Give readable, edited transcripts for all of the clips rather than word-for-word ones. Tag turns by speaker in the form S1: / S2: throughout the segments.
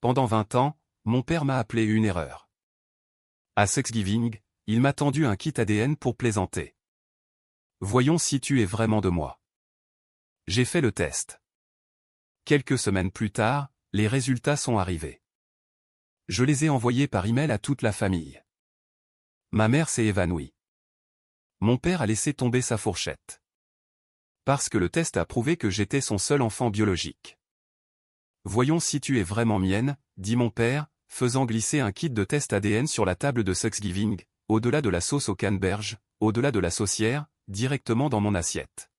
S1: pendant 20 ans, mon père m'a appelé une erreur. À Thanksgiving, il m'a tendu un kit ADN pour plaisanter. Voyons si tu es vraiment de moi. J'ai fait le test. Quelques semaines plus tard, les résultats sont arrivés. Je les ai envoyés par email à toute la famille. Ma mère s'est évanouie. Mon père a laissé tomber sa fourchette. Parce que le test a prouvé que j'étais son seul enfant biologique. Voyons si tu es vraiment mienne, dit mon père, faisant glisser un kit de test ADN sur la table de Thanksgiving, au-delà de la sauce au canneberge, au-delà de la saucière, directement dans mon assiette.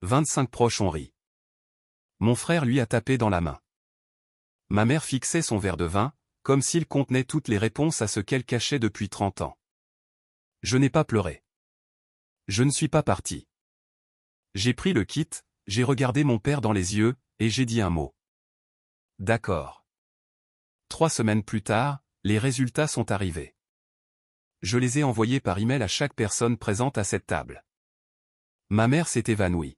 S1: 25 proches ont ri. Mon frère lui a tapé dans la main. Ma mère fixait son verre de vin, comme s'il contenait toutes les réponses à ce qu'elle cachait depuis 30 ans. Je n'ai pas pleuré. Je ne suis pas parti. J'ai pris le kit, j'ai regardé mon père dans les yeux, et j'ai dit un mot. D'accord. 3 semaines plus tard, les résultats sont arrivés. Je les ai envoyés par email à chaque personne présente à cette table. Ma mère s'est évanouie.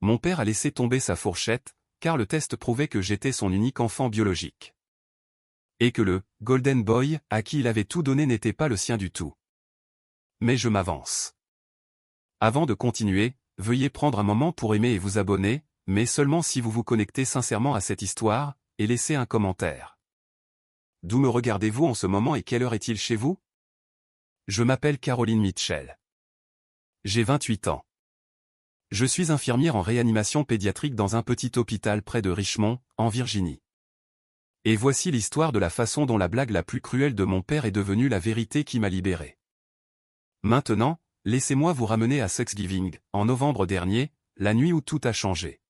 S1: Mon père a laissé tomber sa fourchette, car le test prouvait que j'étais son unique enfant biologique. Et que le « Golden Boy » à qui il avait tout donné n'était pas le sien du tout. Mais je m'avance. Avant de continuer, veuillez prendre un moment pour aimer et vous abonner, mais seulement si vous vous connectez sincèrement à cette histoire, et laissez un commentaire. D'où me regardez-vous en ce moment et quelle heure est-il chez vous? Je m'appelle Caroline Mitchell. J'ai 28 ans. Je suis infirmière en réanimation pédiatrique dans un petit hôpital près de Richmond, en Virginie. Et voici l'histoire de la façon dont la blague la plus cruelle de mon père est devenue la vérité qui m'a libéré. Maintenant, laissez-moi vous ramener à Thanksgiving, en novembre dernier, la nuit où tout a changé.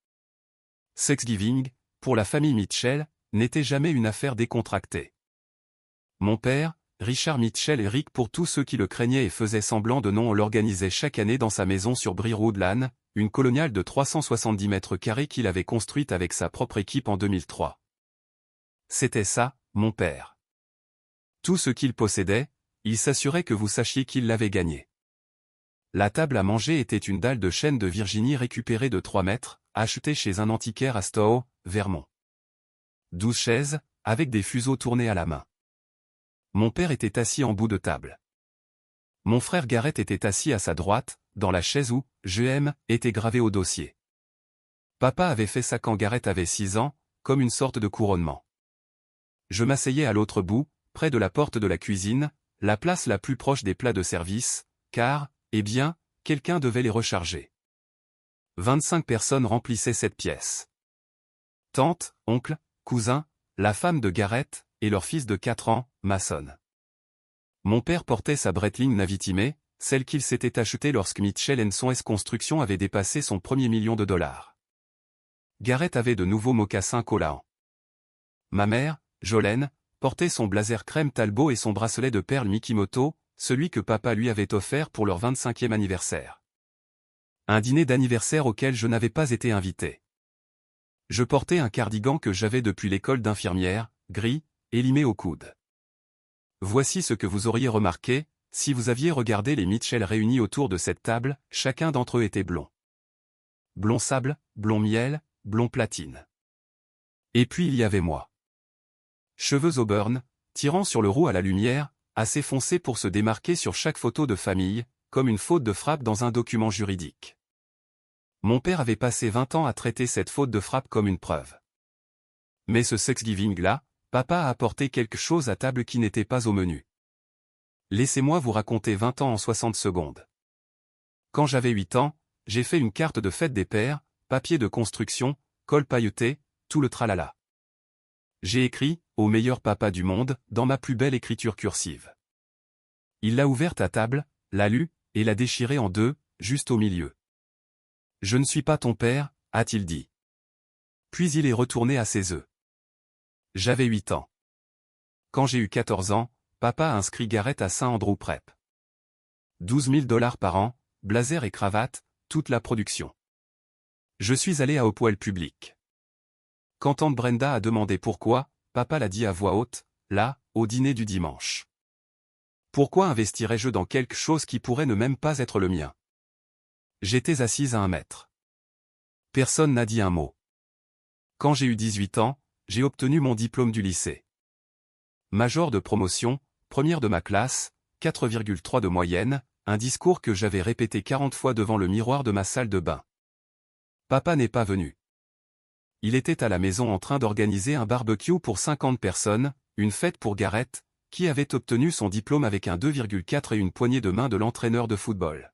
S1: Thanksgiving, pour la famille Mitchell, n'était jamais une affaire décontractée. Mon père, Richard Mitchell et Rick pour tous ceux qui le craignaient et faisaient semblant de non l'organisait chaque année dans sa maison sur Breerood Lane, une coloniale de 370 mètres carrés qu'il avait construite avec sa propre équipe en 2003. C'était ça, mon père. Tout ce qu'il possédait, il s'assurait que vous sachiez qu'il l'avait gagné. La table à manger était une dalle de chêne de Virginie récupérée de 3 mètres, achetée chez un antiquaire à Stowe, Vermont. 12 chaises, avec des fuseaux tournés à la main. Mon père était assis en bout de table. Mon frère Garrett était assis à sa droite, dans la chaise où « Je aime » était gravé au dossier. Papa avait fait ça quand Garrett avait 6 ans, comme une sorte de couronnement. Je m'asseyais à l'autre bout, près de la porte de la cuisine, la place la plus proche des plats de service, car, eh bien, quelqu'un devait les recharger. 25 personnes remplissaient cette pièce. Tante, oncle, cousin, la femme de Garrett, et leur fils de 4 ans, Mason. Mon père portait sa Breitling Navitimer, celle qu'il s'était achetée lorsque Mitchell & Sons Construction avait dépassé son premier $1 million. Garrett avait de nouveaux mocassins collants. Ma mère, Jolene, portait son blazer crème Talbot et son bracelet de perles Mikimoto, celui que papa lui avait offert pour leur 25e anniversaire. Un dîner d'anniversaire auquel je n'avais pas été invité. Je portais un cardigan que j'avais depuis l'école d'infirmière, gris, élimé au coude. Voici ce que vous auriez remarqué, si vous aviez regardé les Mitchell réunis autour de cette table, chacun d'entre eux était blond. Blond sable, blond miel, blond platine. Et puis il y avait moi. Cheveux auburn, tirant sur le roux à la lumière, assez foncé pour se démarquer sur chaque photo de famille, comme une faute de frappe dans un document juridique. Mon père avait passé 20 ans à traiter cette faute de frappe comme une preuve. Mais ce Thanksgiving-là, papa a apporté quelque chose à table qui n'était pas au menu. Laissez-moi vous raconter 20 ans en 60 secondes. Quand j'avais 8 ans, j'ai fait une carte de fête des pères, papier de construction, colle pailleté, tout le tralala. J'ai écrit « Au meilleur papa du monde » dans ma plus belle écriture cursive. Il l'a ouverte à table, l'a lue, et l'a déchirée en deux, juste au milieu. « Je ne suis pas ton père » a-t-il dit. Puis il est retourné à ses œufs. J'avais 8 ans. Quand j'ai eu 14 ans, papa a inscrit Garrett à St. Andrew Prep. $12 000 par an, blazer et cravate, toute la production. Je suis allé à Hopewell Public. Quand tante Brenda a demandé pourquoi, papa l'a dit à voix haute, là, au dîner du dimanche. Pourquoi investirais-je dans quelque chose qui pourrait ne même pas être le mien? J'étais assise à 1 mètre. Personne n'a dit un mot. Quand j'ai eu 18 ans, j'ai obtenu mon diplôme du lycée. Major de promotion, première de ma classe, 4,3 de moyenne, un discours que j'avais répété 40 fois devant le miroir de ma salle de bain. Papa n'est pas venu. Il était à la maison en train d'organiser un barbecue pour 50 personnes, une fête pour Gareth, qui avait obtenu son diplôme avec un 2,4 et une poignée de main de l'entraîneur de football.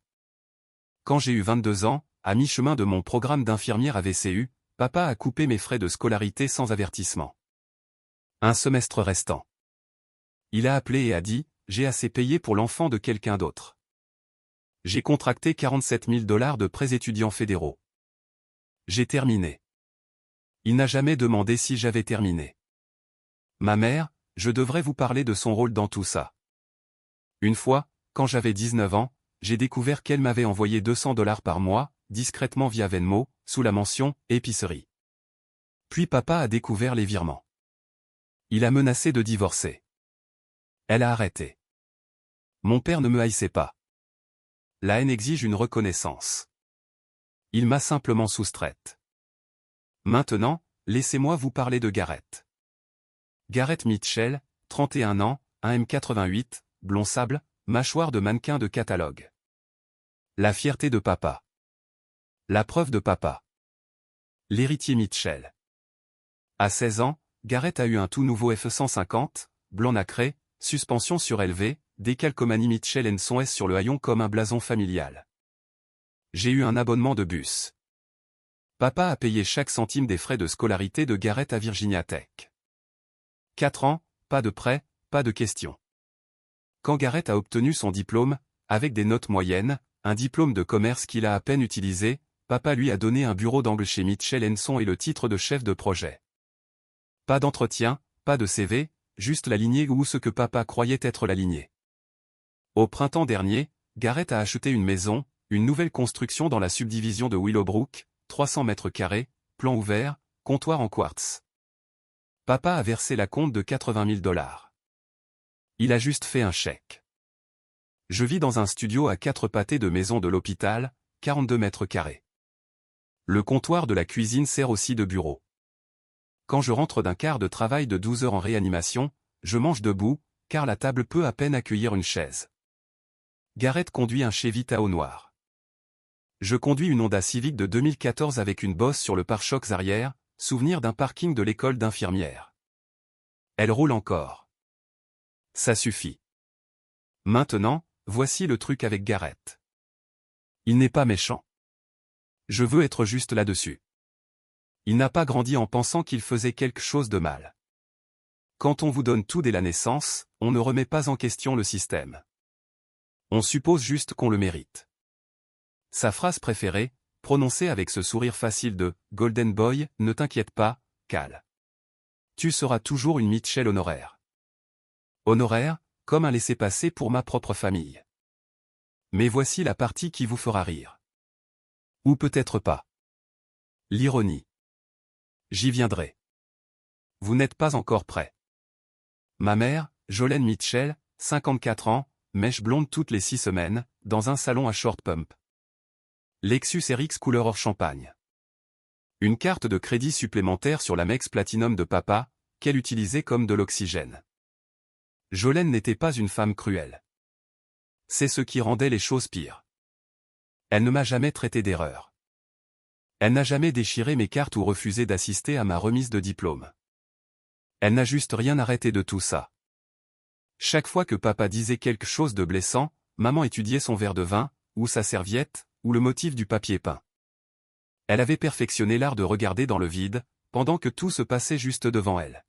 S1: Quand j'ai eu 22 ans, à mi-chemin de mon programme d'infirmière à VCU, papa a coupé mes frais de scolarité sans avertissement. Un semestre restant. Il a appelé et a dit, j'ai assez payé pour l'enfant de quelqu'un d'autre. J'ai contracté 47 000 $ de prêts étudiants fédéraux. J'ai terminé. Il n'a jamais demandé si j'avais terminé. Ma mère, je devrais vous parler de son rôle dans tout ça. Une fois, quand j'avais 19 ans, j'ai découvert qu'elle m'avait envoyé 200 $ par mois, discrètement via Venmo, sous la mention « épicerie ». Puis papa a découvert les virements. Il a menacé de divorcer. Elle a arrêté. Mon père ne me haïssait pas. La haine exige une reconnaissance. Il m'a simplement soustraite. Maintenant, laissez-moi vous parler de Gareth. Gareth Mitchell, 31 ans, 1,88 m, blond sable, mâchoire de mannequin de catalogue. La fierté de papa. La preuve de papa. L'héritier Mitchell. À 16 ans, Gareth a eu un tout nouveau F-150, blanc nacré, suspension surélevée, décalcomanie Mitchell & Son S sur le haillon comme un blason familial. J'ai eu un abonnement de bus. Papa a payé chaque centime des frais de scolarité de Gareth à Virginia Tech. 4 ans, pas de prêt, pas de questions. Quand Gareth a obtenu son diplôme, avec des notes moyennes, un diplôme de commerce qu'il a à peine utilisé, papa lui a donné un bureau d'angle chez Mitchell & Son et le titre de chef de projet. Pas d'entretien, pas de CV, juste la lignée ou ce que papa croyait être la lignée. Au printemps dernier, Gareth a acheté une maison, une nouvelle construction dans la subdivision de Willowbrook, 300 mètres carrés, plan ouvert, comptoir en quartz. Papa a versé la compte de 80 000 $. Il a juste fait un chèque. Je vis dans un studio à 4 pâtés de maison de l'hôpital, 42 mètres carrés. Le comptoir de la cuisine sert aussi de bureau. Quand je rentre d'un quart de travail de 12 heures en réanimation, je mange debout, car la table peut à peine accueillir une chaise. Gareth conduit un Chevy Tahoe noir. Je conduis une Honda Civic de 2014 avec une bosse sur le pare-chocs arrière, souvenir d'un parking de l'école d'infirmière. Elle roule encore. Ça suffit. Maintenant, voici le truc avec Gareth. Il n'est pas méchant. Je veux être juste là-dessus. Il n'a pas grandi en pensant qu'il faisait quelque chose de mal. Quand on vous donne tout dès la naissance, on ne remet pas en question le système. On suppose juste qu'on le mérite. Sa phrase préférée, prononcée avec ce sourire facile de « Golden Boy, ne t'inquiète pas, Cal. Tu seras toujours une Mitchell honoraire. » Honoraire, comme un laissez-passer pour ma propre famille. Mais voici la partie qui vous fera rire. Ou peut-être pas. L'ironie. J'y viendrai. Vous n'êtes pas encore prêt. Ma mère, Jolene Mitchell, 54 ans, mèche blonde toutes les 6 semaines, dans un salon à short pump. Lexus RX couleur or champagne. Une carte de crédit supplémentaire sur l'Amex Platinum de papa, qu'elle utilisait comme de l'oxygène. Jolene n'était pas une femme cruelle. C'est ce qui rendait les choses pires. Elle ne m'a jamais traité d'erreur. Elle n'a jamais déchiré mes cartes ou refusé d'assister à ma remise de diplôme. Elle n'a juste rien arrêté de tout ça. Chaque fois que papa disait quelque chose de blessant, maman étudiait son verre de vin, ou sa serviette, ou le motif du papier peint. Elle avait perfectionné l'art de regarder dans le vide, pendant que tout se passait juste devant elle.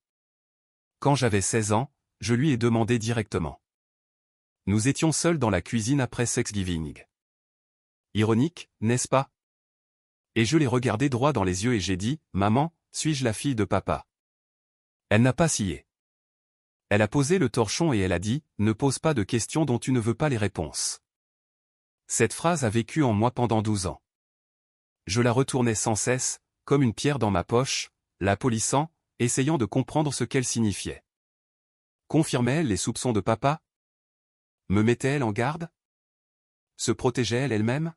S1: Quand j'avais 16 ans, je lui ai demandé directement. Nous étions seuls dans la cuisine après Thanksgiving. Ironique, n'est-ce pas? Et je l'ai regardé droit dans les yeux et j'ai dit, « Maman, suis-je la fille de papa ?» Elle n'a pas scié. Elle a posé le torchon et elle a dit, « Ne pose pas de questions dont tu ne veux pas les réponses. » Cette phrase a vécu en moi pendant 12 ans. Je la retournais sans cesse, comme une pierre dans ma poche, la polissant, essayant de comprendre ce qu'elle signifiait. Confirmait-elle les soupçons de papa? Me mettait-elle en garde? Se protégeait-elle elle-même?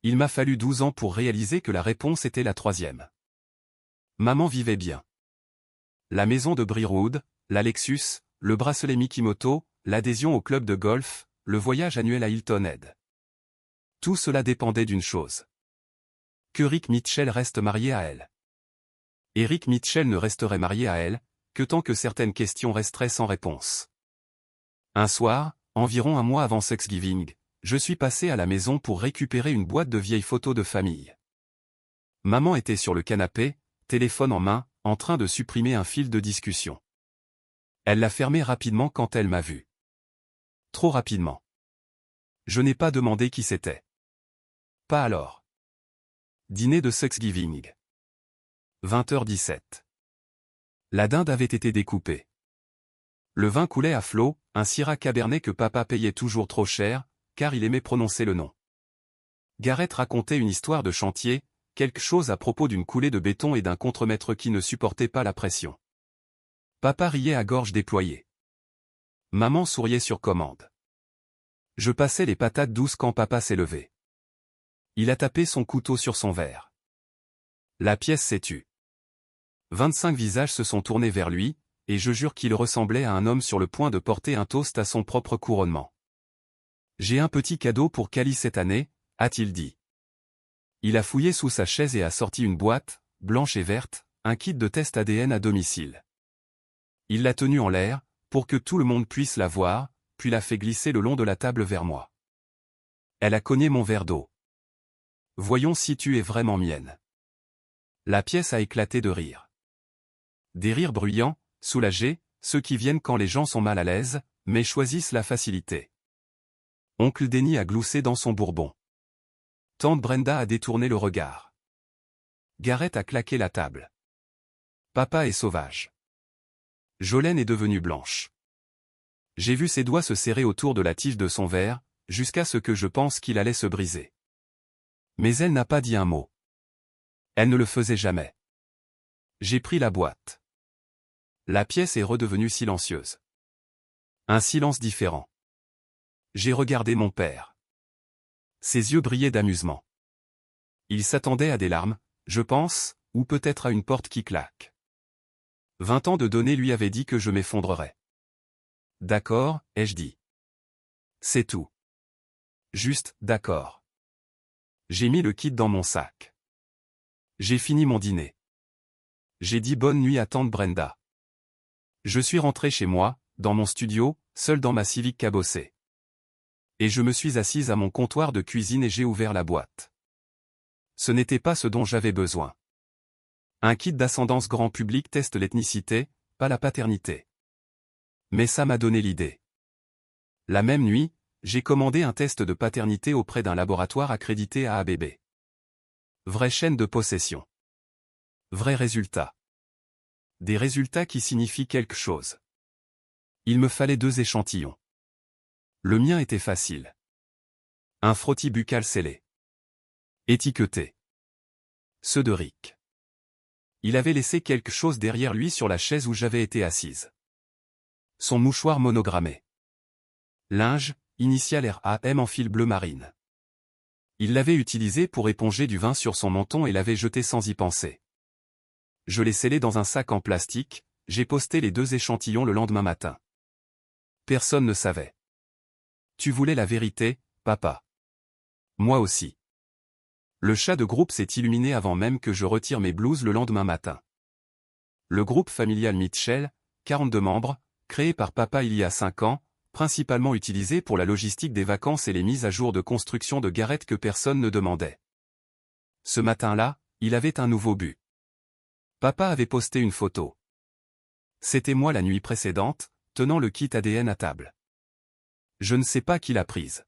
S1: Il m'a fallu 12 ans pour réaliser que la réponse était la troisième. Maman vivait bien. La maison de Breerwood, la Lexus, le bracelet Mikimoto, l'adhésion au club de golf, le voyage annuel à Hilton Head. Tout cela dépendait d'une chose. Que Rick Mitchell reste marié à elle. Et Rick Mitchell ne resterait marié à elle, que tant que certaines questions resteraient sans réponse. Un soir, environ un mois avant Thanksgiving, je suis passé à la maison pour récupérer une boîte de vieilles photos de famille. Maman était sur le canapé, téléphone en main, en train de supprimer un fil de discussion. Elle l'a fermé rapidement quand elle m'a vu. Trop rapidement. Je n'ai pas demandé qui c'était. Pas alors. Dîner de Thanksgiving. 20h17. La dinde avait été découpée. Le vin coulait à flot, un syrah cabernet que papa payait toujours trop cher, car il aimait prononcer le nom. Garrett racontait une histoire de chantier, quelque chose à propos d'une coulée de béton et d'un contremaître qui ne supportait pas la pression. Papa riait à gorge déployée. Maman souriait sur commande. Je passais les patates douces quand papa s'est levé. Il a tapé son couteau sur son verre. La pièce s'est tue. 25 visages se sont tournés vers lui, et je jure qu'il ressemblait à un homme sur le point de porter un toast à son propre couronnement. J'ai un petit cadeau pour Cali cette année, a-t-il dit. Il a fouillé sous sa chaise et a sorti une boîte, blanche et verte, un kit de test ADN à domicile. Il l'a tenue en l'air, pour que tout le monde puisse la voir, puis l'a fait glisser le long de la table vers moi. Elle a cogné mon verre d'eau. Voyons si tu es vraiment mienne. La pièce a éclaté de rire. Des rires bruyants, soulagés, ceux qui viennent quand les gens sont mal à l'aise, mais choisissent la facilité. Oncle Denny a gloussé dans son bourbon. Tante Brenda a détourné le regard. Garrett a claqué la table. Papa est sauvage. Jolene est devenue blanche. J'ai vu ses doigts se serrer autour de la tige de son verre, jusqu'à ce que je pense qu'il allait se briser. Mais elle n'a pas dit un mot. Elle ne le faisait jamais. J'ai pris la boîte. La pièce est redevenue silencieuse. Un silence différent. J'ai regardé mon père. Ses yeux brillaient d'amusement. Il s'attendait à des larmes, je pense, ou peut-être à une porte qui claque. 20 ans de données lui avaient dit que je m'effondrerais. D'accord, ai-je dit. C'est tout. Juste, d'accord. J'ai mis le kit dans mon sac. J'ai fini mon dîner. J'ai dit bonne nuit à tante Brenda. Je suis rentré chez moi, dans mon studio, seul dans ma Civic cabossée. Et je me suis assise à mon comptoir de cuisine et j'ai ouvert la boîte. Ce n'était pas ce dont j'avais besoin. Un kit d'ascendance grand public teste l'ethnicité, pas la paternité. Mais ça m'a donné l'idée. La même nuit, j'ai commandé un test de paternité auprès d'un laboratoire accrédité à ABB. Vraie chaîne de possession. Vrai résultat. Des résultats qui signifient quelque chose. Il me fallait 2 échantillons. Le mien était facile. Un frottis buccal scellé. Étiqueté. Ceux de Rick. Il avait laissé quelque chose derrière lui sur la chaise où j'avais été assise. Son mouchoir monogrammé. Linge, initial RAM en fil bleu marine. Il l'avait utilisé pour éponger du vin sur son menton et l'avait jeté sans y penser. Je l'ai scellé dans un sac en plastique, j'ai posté les 2 échantillons le lendemain matin. Personne ne savait. Tu voulais la vérité, papa. Moi aussi. Le chat de groupe s'est illuminé avant même que je retire mes blouses le lendemain matin. Le groupe familial Mitchell, 42 membres, créé par papa il y a 5 ans, principalement utilisé pour la logistique des vacances et les mises à jour de construction de Garrett que personne ne demandait. Ce matin-là, il avait un nouveau but. Papa avait posté une photo. C'était moi la nuit précédente, tenant le kit ADN à table. Je ne sais pas qui l'a prise.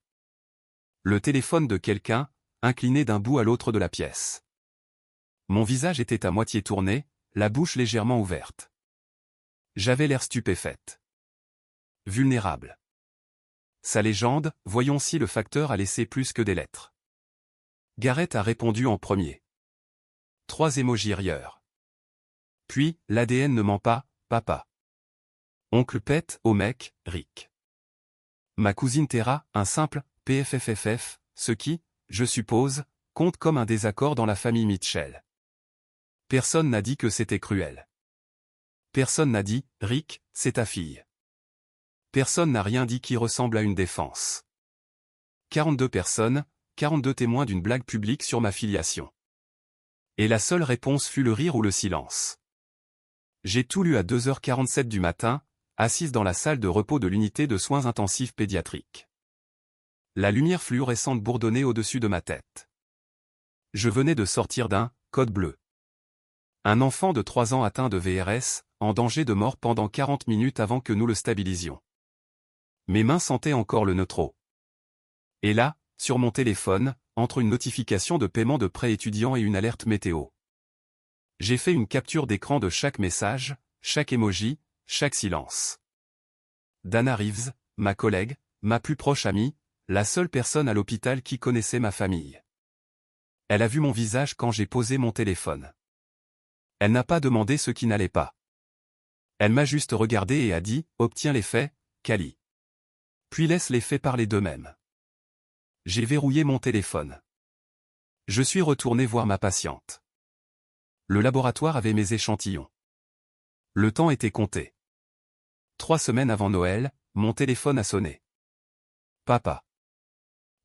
S1: Le téléphone de quelqu'un, incliné d'un bout à l'autre de la pièce. Mon visage était à moitié tourné, la bouche légèrement ouverte. J'avais l'air stupéfaite. Vulnérable. Sa légende, voyons si le facteur a laissé plus que des lettres. Garrett a répondu en premier. 3 émojis rieurs. Puis, l'ADN ne ment pas, papa. Oncle Pet, au mec, Rick. Ma cousine Terra, un simple PFFFF, ce qui, je suppose, compte comme un désaccord dans la famille Mitchell. Personne n'a dit que c'était cruel. Personne n'a dit, Rick, c'est ta fille. Personne n'a rien dit qui ressemble à une défense. 42 personnes, 42 témoins d'une blague publique sur ma filiation. Et la seule réponse fut le rire ou le silence. J'ai tout lu à 2h47 du matin, assise dans la salle de repos de l'unité de soins intensifs pédiatriques. La lumière fluorescente bourdonnait au-dessus de ma tête. Je venais de sortir d'un « code bleu ». Un enfant de 3 ans atteint de VRS, en danger de mort pendant 40 minutes avant que nous le stabilisions. Mes mains sentaient encore le neutro. Et là, sur mon téléphone, entre une notification de paiement de prêt étudiant et une alerte météo. J'ai fait une capture d'écran de chaque message, chaque emoji, chaque silence. Dana Reeves, ma collègue, ma plus proche amie, la seule personne à l'hôpital qui connaissait ma famille. Elle a vu mon visage quand j'ai posé mon téléphone. Elle n'a pas demandé ce qui n'allait pas. Elle m'a juste regardé et a dit « Obtiens les faits, Cali. » Puis laisse les faits parler d'eux-mêmes. J'ai verrouillé mon téléphone. Je suis retourné voir ma patiente. Le laboratoire avait mes échantillons. Le temps était compté. 3 semaines avant Noël, mon téléphone a sonné. Papa.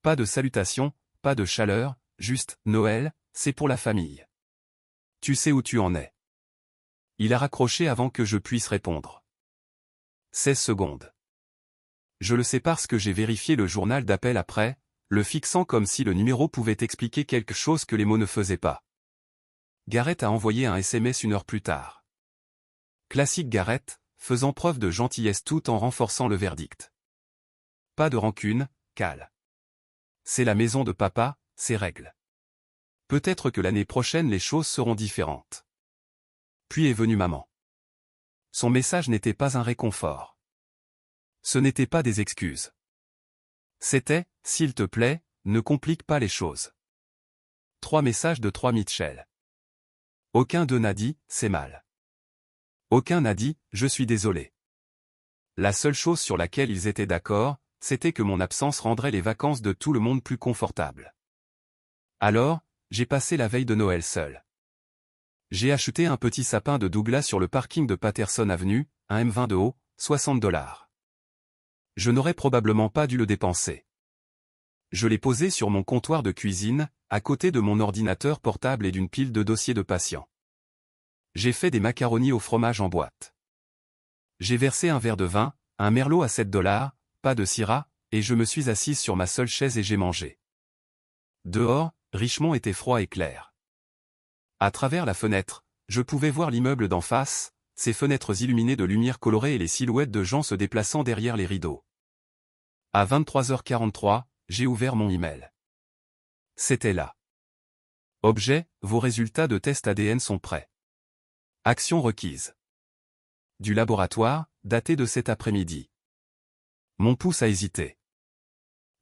S1: Pas de salutation, pas de chaleur, juste « Noël, c'est pour la famille. Tu sais où tu en es. » Il a raccroché avant que je puisse répondre. 16 secondes. Je le sais parce que j'ai vérifié le journal d'appel après, le fixant comme si le numéro pouvait expliquer quelque chose que les mots ne faisaient pas. Garrett a envoyé un SMS 1 heure plus tard. Classique Garrett, faisant preuve de gentillesse tout en renforçant le verdict. Pas de rancune, Cal. C'est la maison de papa, ses règles. Peut-être que l'année prochaine les choses seront différentes. Puis est venue maman. Son message n'était pas un réconfort. Ce n'était pas des excuses. C'était, s'il te plaît, ne complique pas les choses. 3 messages de 3 Mitchell. Aucun d'eux n'a dit, c'est mal. Aucun n'a dit, je suis désolé. La seule chose sur laquelle ils étaient d'accord, c'était que mon absence rendrait les vacances de tout le monde plus confortables. Alors, j'ai passé la veille de Noël seul. J'ai acheté un petit sapin de Douglas sur le parking de Patterson Avenue, un M20 de haut, $60. Je n'aurais probablement pas dû le dépenser. Je l'ai posé sur mon comptoir de cuisine, à côté de mon ordinateur portable et d'une pile de dossiers de patients. J'ai fait des macaronis au fromage en boîte. J'ai versé un verre de vin, un merlot à $7, pas de syrah, et je me suis assise sur ma seule chaise et j'ai mangé. Dehors, Richmond était froid et clair. À travers la fenêtre, je pouvais voir l'immeuble d'en face, ses fenêtres illuminées de lumière colorée et les silhouettes de gens se déplaçant derrière les rideaux. À 23h43, j'ai ouvert mon email. C'était là. Objet, vos résultats de test ADN sont prêts. Action requise. Du laboratoire, daté de cet après-midi. Mon pouce a hésité.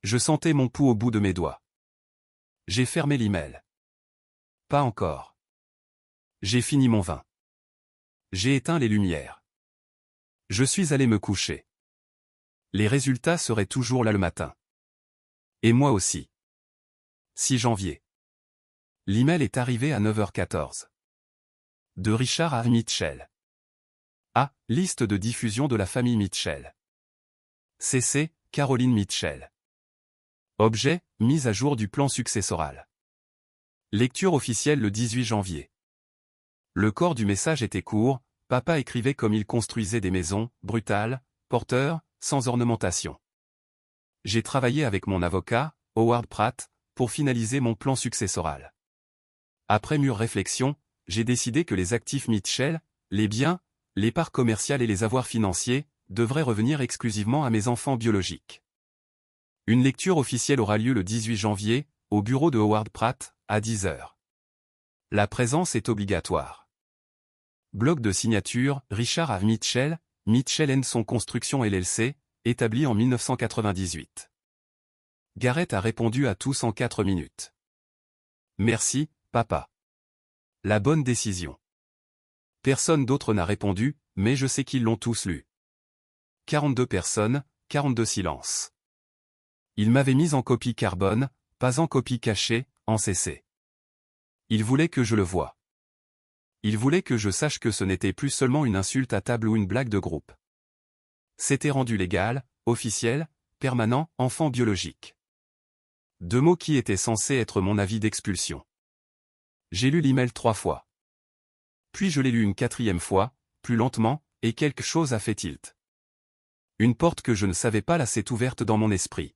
S1: Je sentais mon pouls au bout de mes doigts. J'ai fermé l'email. Pas encore. J'ai fini mon vin. J'ai éteint les lumières. Je suis allé me coucher. Les résultats seraient toujours là le matin. Et moi aussi. 6 janvier. L'email est arrivé à 9h14. De Richard A. Mitchell. A. Liste de diffusion de la famille Mitchell. CC. Caroline Mitchell. Objet. Mise à jour du plan successoral. Lecture officielle le 18 janvier. Le corps du message était court, papa écrivait comme il construisait des maisons, brutales, porteurs, sans ornementation. J'ai travaillé avec mon avocat, Howard Pratt, pour finaliser mon plan successoral. Après mûre réflexion, j'ai décidé que les actifs Mitchell, les biens, les parts commerciales et les avoirs financiers, devraient revenir exclusivement à mes enfants biologiques. Une lecture officielle aura lieu le 18 janvier, au bureau de Howard Pratt, à 10h. La présence est obligatoire. Bloc de signature, Richard A. Mitchell, Mitchell & Son Construction LLC, établi en 1998. Garrett a répondu à tous en 4 minutes. Merci, papa. La bonne décision. Personne d'autre n'a répondu, mais je sais qu'ils l'ont tous lu. 42 personnes, 42 silences. Il m'avait mis en copie carbone, pas en copie cachée, en CC. Il voulait que je le voie. Il voulait que je sache que ce n'était plus seulement une insulte à table ou une blague de groupe. C'était rendu légal, officiel, permanent, enfant biologique. 2 mots qui étaient censés être mon avis d'expulsion. J'ai lu l'email 3 fois. Puis je l'ai lu une 4e fois, plus lentement, et quelque chose a fait tilt. Une porte que je ne savais pas là s'est ouverte dans mon esprit.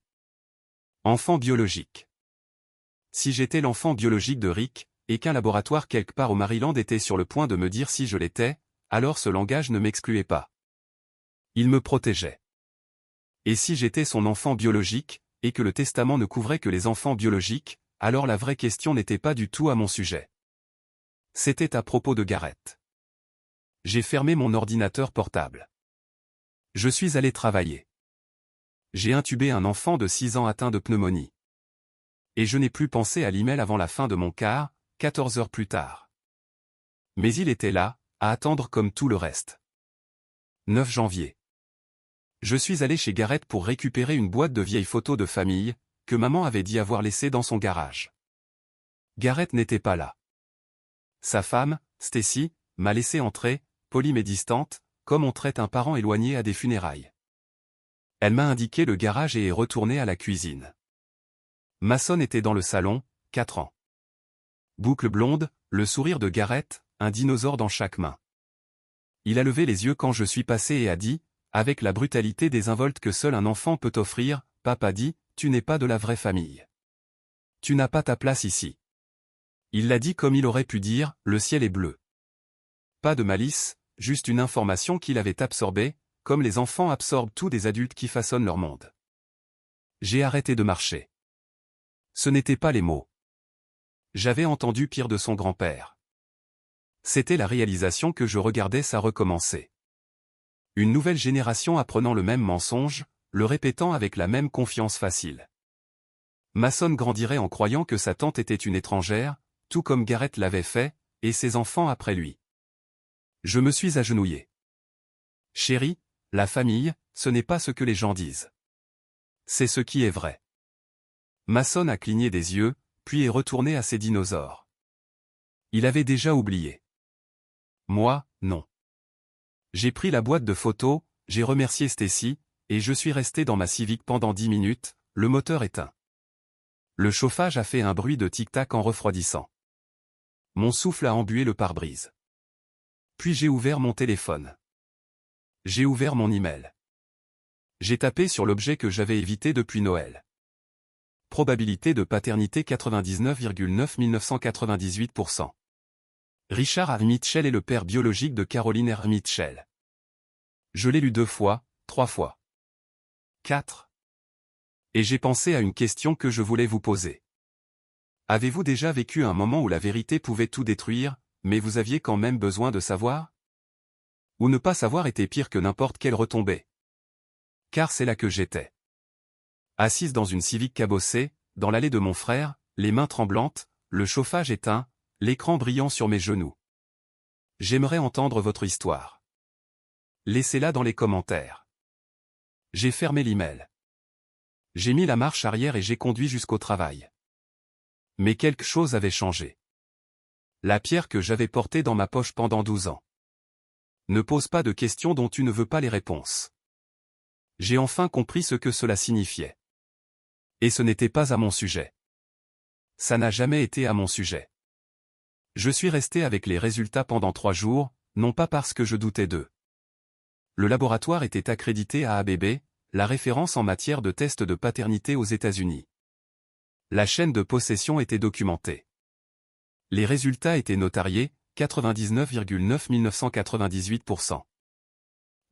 S1: Enfant biologique. Si j'étais l'enfant biologique de Rick, et qu'un laboratoire quelque part au Maryland était sur le point de me dire si je l'étais, alors ce langage ne m'excluait pas. Il me protégeait. Et si j'étais son enfant biologique, et que le testament ne couvrait que les enfants biologiques, alors la vraie question n'était pas du tout à mon sujet. C'était à propos de Garrett. J'ai fermé mon ordinateur portable. Je suis allé travailler. J'ai intubé un enfant de 6 ans atteint de pneumonie. Et je n'ai plus pensé à l'email avant la fin de mon quart, 14 heures plus tard. Mais il était là, à attendre comme tout le reste. 9 janvier. Je suis allé chez Garrett pour récupérer une boîte de vieilles photos de famille, que maman avait dit avoir laissée dans son garage. Garrett n'était pas là. Sa femme, Stacy, m'a laissé entrer, polie mais distante, comme on traite un parent éloigné à des funérailles. Elle m'a indiqué le garage et est retournée à la cuisine. Mason était dans le salon, 4 ans. Boucle blonde, le sourire de Garrett, un dinosaure dans chaque main. Il a levé les yeux quand je suis passé et a dit, avec la brutalité désinvolte que seul un enfant peut offrir, « Papa dit, tu n'es pas de la vraie famille. Tu n'as pas ta place ici. » Il l'a dit comme il aurait pu dire, « Le ciel est bleu. » Pas de malice, juste une information qu'il avait absorbée, comme les enfants absorbent tout des adultes qui façonnent leur monde. J'ai arrêté de marcher. Ce n'étaient pas les mots. J'avais entendu pire de son grand-père. C'était la réalisation que je regardais ça recommencer. Une nouvelle génération apprenant le même mensonge, le répétant avec la même confiance facile. Mason grandirait en croyant que sa tante était une étrangère, tout comme Garrett l'avait fait, et ses enfants après lui. Je me suis agenouillé. Chérie, la famille, ce n'est pas ce que les gens disent. C'est ce qui est vrai. Mason a cligné des yeux, puis est retourné à ses dinosaures. Il avait déjà oublié. Moi, non. J'ai pris la boîte de photos, j'ai remercié Stacy, et je suis resté dans ma Civic pendant 10 minutes, le moteur éteint. Le chauffage a fait un bruit de tic-tac en refroidissant. Mon souffle a embué le pare-brise. Puis j'ai ouvert mon téléphone. J'ai ouvert mon email. J'ai tapé sur l'objet que j'avais évité depuis Noël. Probabilité de paternité 99,9 % Richard R. Mitchell est le père biologique de Caroline R. Mitchell. Je l'ai lu 2 fois, 3 fois. 4. Et j'ai pensé à une question que je voulais vous poser. Avez-vous déjà vécu un moment où la vérité pouvait tout détruire, mais vous aviez quand même besoin de savoir? Ou ne pas savoir était pire que n'importe quelle retombée? Car c'est là que j'étais. Assise dans une Civic cabossée, dans l'allée de mon frère, les mains tremblantes, le chauffage éteint, l'écran brillant sur mes genoux. J'aimerais entendre votre histoire. Laissez-la dans les commentaires. J'ai fermé l'email. J'ai mis la marche arrière et j'ai conduit jusqu'au travail. Mais quelque chose avait changé. La pierre que j'avais portée dans ma poche pendant 12 ans. Ne pose pas de questions dont tu ne veux pas les réponses. J'ai enfin compris ce que cela signifiait. Et ce n'était pas à mon sujet. Ça n'a jamais été à mon sujet. Je suis resté avec les résultats pendant 3 jours, non pas parce que je doutais d'eux. Le laboratoire était accrédité à ABB, la référence en matière de tests de paternité aux États-Unis. La chaîne de possession était documentée. Les résultats étaient notariés, 99,9 %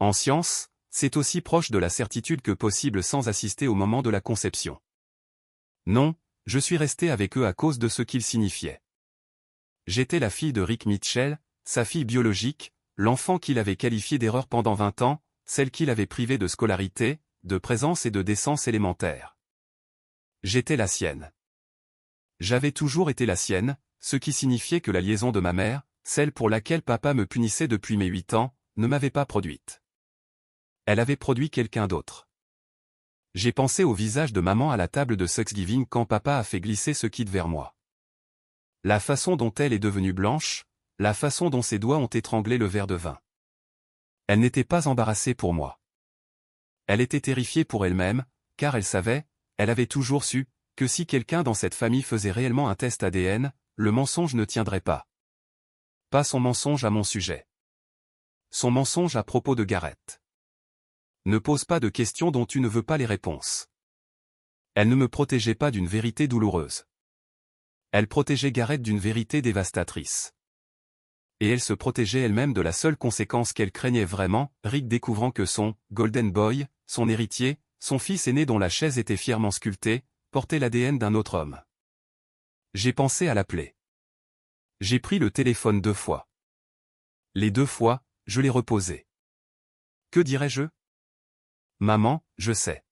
S1: En science, c'est aussi proche de la certitude que possible sans assister au moment de la conception. Non, je suis resté avec eux à cause de ce qu'ils signifiaient. J'étais la fille de Rick Mitchell, sa fille biologique, l'enfant qu'il avait qualifié d'erreur pendant 20 ans, celle qu'il avait privée de scolarité, de présence et de décence élémentaire. J'étais la sienne. J'avais toujours été la sienne, ce qui signifiait que la liaison de ma mère, celle pour laquelle papa me punissait depuis mes 8 ans, ne m'avait pas produite. Elle avait produit quelqu'un d'autre. J'ai pensé au visage de maman à la table de Thanksgiving quand papa a fait glisser ce kit vers moi. La façon dont elle est devenue blanche, la façon dont ses doigts ont étranglé le verre de vin. Elle n'était pas embarrassée pour moi. Elle était terrifiée pour elle-même, car elle savait, elle avait toujours su, que si quelqu'un dans cette famille faisait réellement un test ADN, le mensonge ne tiendrait pas. Pas son mensonge à mon sujet. Son mensonge à propos de Gareth. Ne pose pas de questions dont tu ne veux pas les réponses. Elle ne me protégeait pas d'une vérité douloureuse. Elle protégeait Gareth d'une vérité dévastatrice. Et elle se protégeait elle-même de la seule conséquence qu'elle craignait vraiment, Rick découvrant que son « Golden Boy », son héritier, son fils aîné dont la chaise était fièrement sculptée, portait l'ADN d'un autre homme. J'ai pensé à l'appeler. J'ai pris le téléphone 2 fois. Les 2 fois, je l'ai reposé. Que dirais-je? Maman, je sais.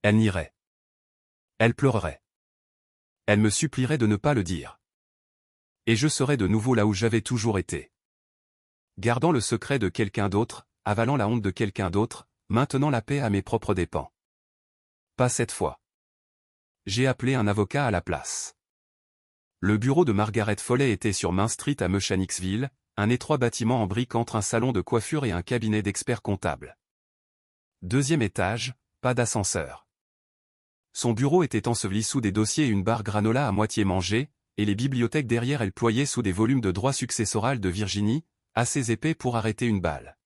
S1: Elle nierait. Elle pleurerait. Elle me supplierait de ne pas le dire. Et je serais de nouveau là où j'avais toujours été. Gardant le secret de quelqu'un d'autre, avalant la honte de quelqu'un d'autre, maintenant la paix à mes propres dépens. Pas cette fois. J'ai appelé un avocat à la place. Le bureau de Margaret Foley était sur Main Street à Mechanicsville, un étroit bâtiment en briques entre un salon de coiffure et un cabinet d'experts comptables. 2e étage, pas d'ascenseur. Son bureau était enseveli sous des dossiers et une barre granola à moitié mangée, et les bibliothèques derrière elle ployaient sous des volumes de droit successoral de Virginie, assez épais pour arrêter une balle.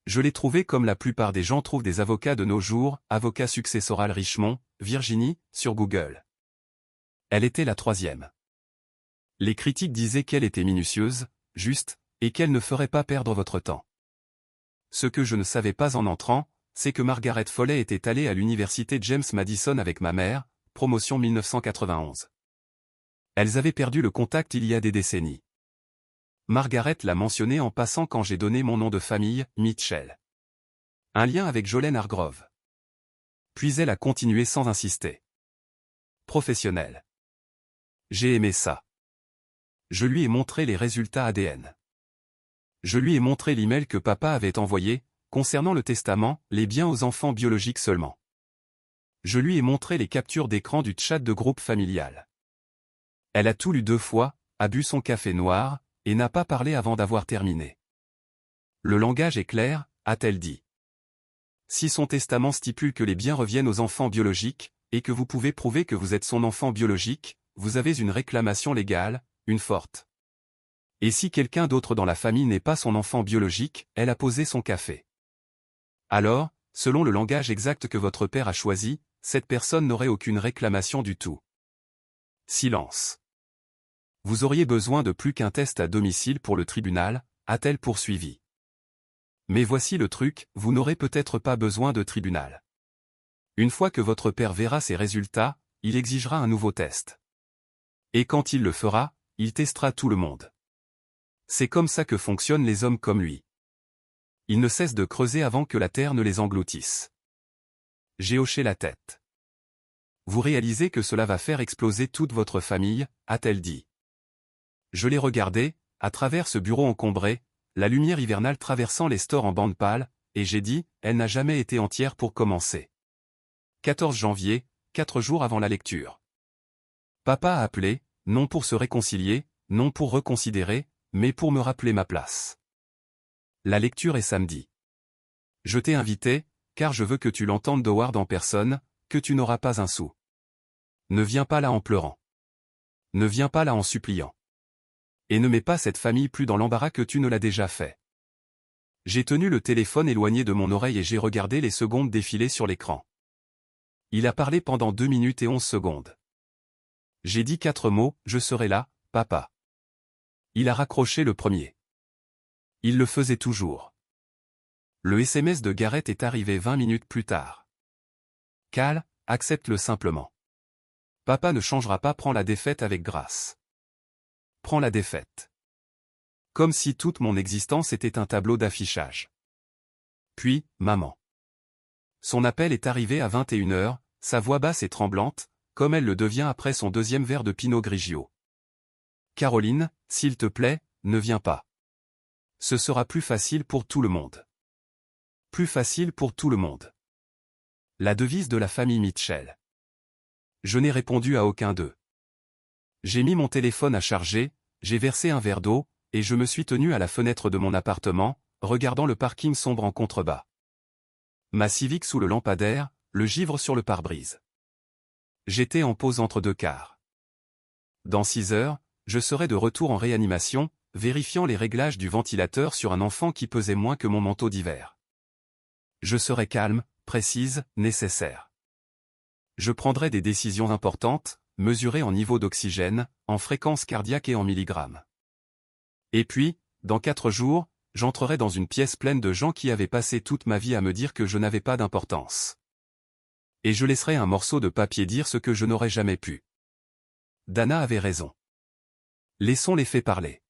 S1: Je l'ai trouvé comme la plupart des gens trouvent des avocats de nos jours, avocat successoral Richmond, Virginie, sur Google. Elle était la 3e. Les critiques disaient qu'elle était minutieuse, juste, et qu'elle ne ferait pas perdre votre temps. Ce que je ne savais pas en entrant, c'est que Margaret Foley était allée à l'université James Madison avec ma mère, promotion 1991. Elles avaient perdu le contact il y a des décennies. Margaret l'a mentionné en passant quand j'ai donné mon nom de famille, Mitchell. Un lien avec Jolene Hargrove. Puis elle a continué sans insister. Professionnel. J'ai aimé ça. Je lui ai montré les résultats ADN. Je lui ai montré l'email que papa avait envoyé, concernant le testament, les biens aux enfants biologiques seulement. Je lui ai montré les captures d'écran du chat de groupe familial. Elle a tout lu 2 fois, a bu son café noir, et n'a pas parlé avant d'avoir terminé. Le langage est clair, a-t-elle dit. Si son testament stipule que les biens reviennent aux enfants biologiques, et que vous pouvez prouver que vous êtes son enfant biologique, vous avez une réclamation légale, une forte. Et si quelqu'un d'autre dans la famille n'est pas son enfant biologique, elle a posé son café. Alors, selon le langage exact que votre père a choisi, cette personne n'aurait aucune réclamation du tout. Silence. Vous auriez besoin de plus qu'un test à domicile pour le tribunal, a-t-elle poursuivi. Mais voici le truc, vous n'aurez peut-être pas besoin de tribunal. Une fois que votre père verra ses résultats, il exigera un nouveau test. Et quand il le fera, il testera tout le monde. C'est comme ça que fonctionnent les hommes comme lui. Ils ne cessent de creuser avant que la terre ne les engloutisse. J'ai hoché la tête. Vous réalisez que cela va faire exploser toute votre famille, a-t-elle dit. Je l'ai regardé, à travers ce bureau encombré, la lumière hivernale traversant les stores en bande pâle, et j'ai dit, elle n'a jamais été entière pour commencer. 14 janvier, 4 jours avant la lecture. Papa a appelé, non pour se réconcilier, non pour reconsidérer, mais pour me rappeler ma place. La lecture est samedi. Je t'ai invité, car je veux que tu l'entendes d'Howard en personne, que tu n'auras pas un sou. Ne viens pas là en pleurant. Ne viens pas là en suppliant. Et ne mets pas cette famille plus dans l'embarras que tu ne l'as déjà fait. J'ai tenu le téléphone éloigné de mon oreille et j'ai regardé les secondes défiler sur l'écran. Il a parlé pendant 2 minutes et 11 secondes. J'ai dit 4 mots, je serai là, papa. Il a raccroché le premier. Il le faisait toujours. Le SMS de Gareth est arrivé 20 minutes plus tard. Cal, accepte-le simplement. Papa ne changera pas, prends la défaite avec grâce. Prends la défaite. Comme si toute mon existence était un tableau d'affichage. Puis, maman. Son appel est arrivé à 21h, sa voix basse et tremblante, comme elle le devient après son 2e verre de Pinot Grigio. Caroline, s'il te plaît, ne viens pas. Ce sera plus facile pour tout le monde. Plus facile pour tout le monde. La devise de la famille Mitchell. Je n'ai répondu à aucun d'eux. J'ai mis mon téléphone à charger, j'ai versé un verre d'eau, et je me suis tenu à la fenêtre de mon appartement, regardant le parking sombre en contrebas. Ma Civic sous le lampadaire, le givre sur le pare-brise. J'étais en pause entre deux cars. Dans 6 heures, je serai de retour en réanimation, vérifiant les réglages du ventilateur sur un enfant qui pesait moins que mon manteau d'hiver. Je serai calme, précise, nécessaire. Je prendrai des décisions importantes, mesurées en niveau d'oxygène, en fréquence cardiaque et en milligrammes. Et puis, dans 4 jours, j'entrerai dans une pièce pleine de gens qui avaient passé toute ma vie à me dire que je n'avais pas d'importance. Et je laisserai un morceau de papier dire ce que je n'aurais jamais pu. Dana avait raison. Laissons les faits parler.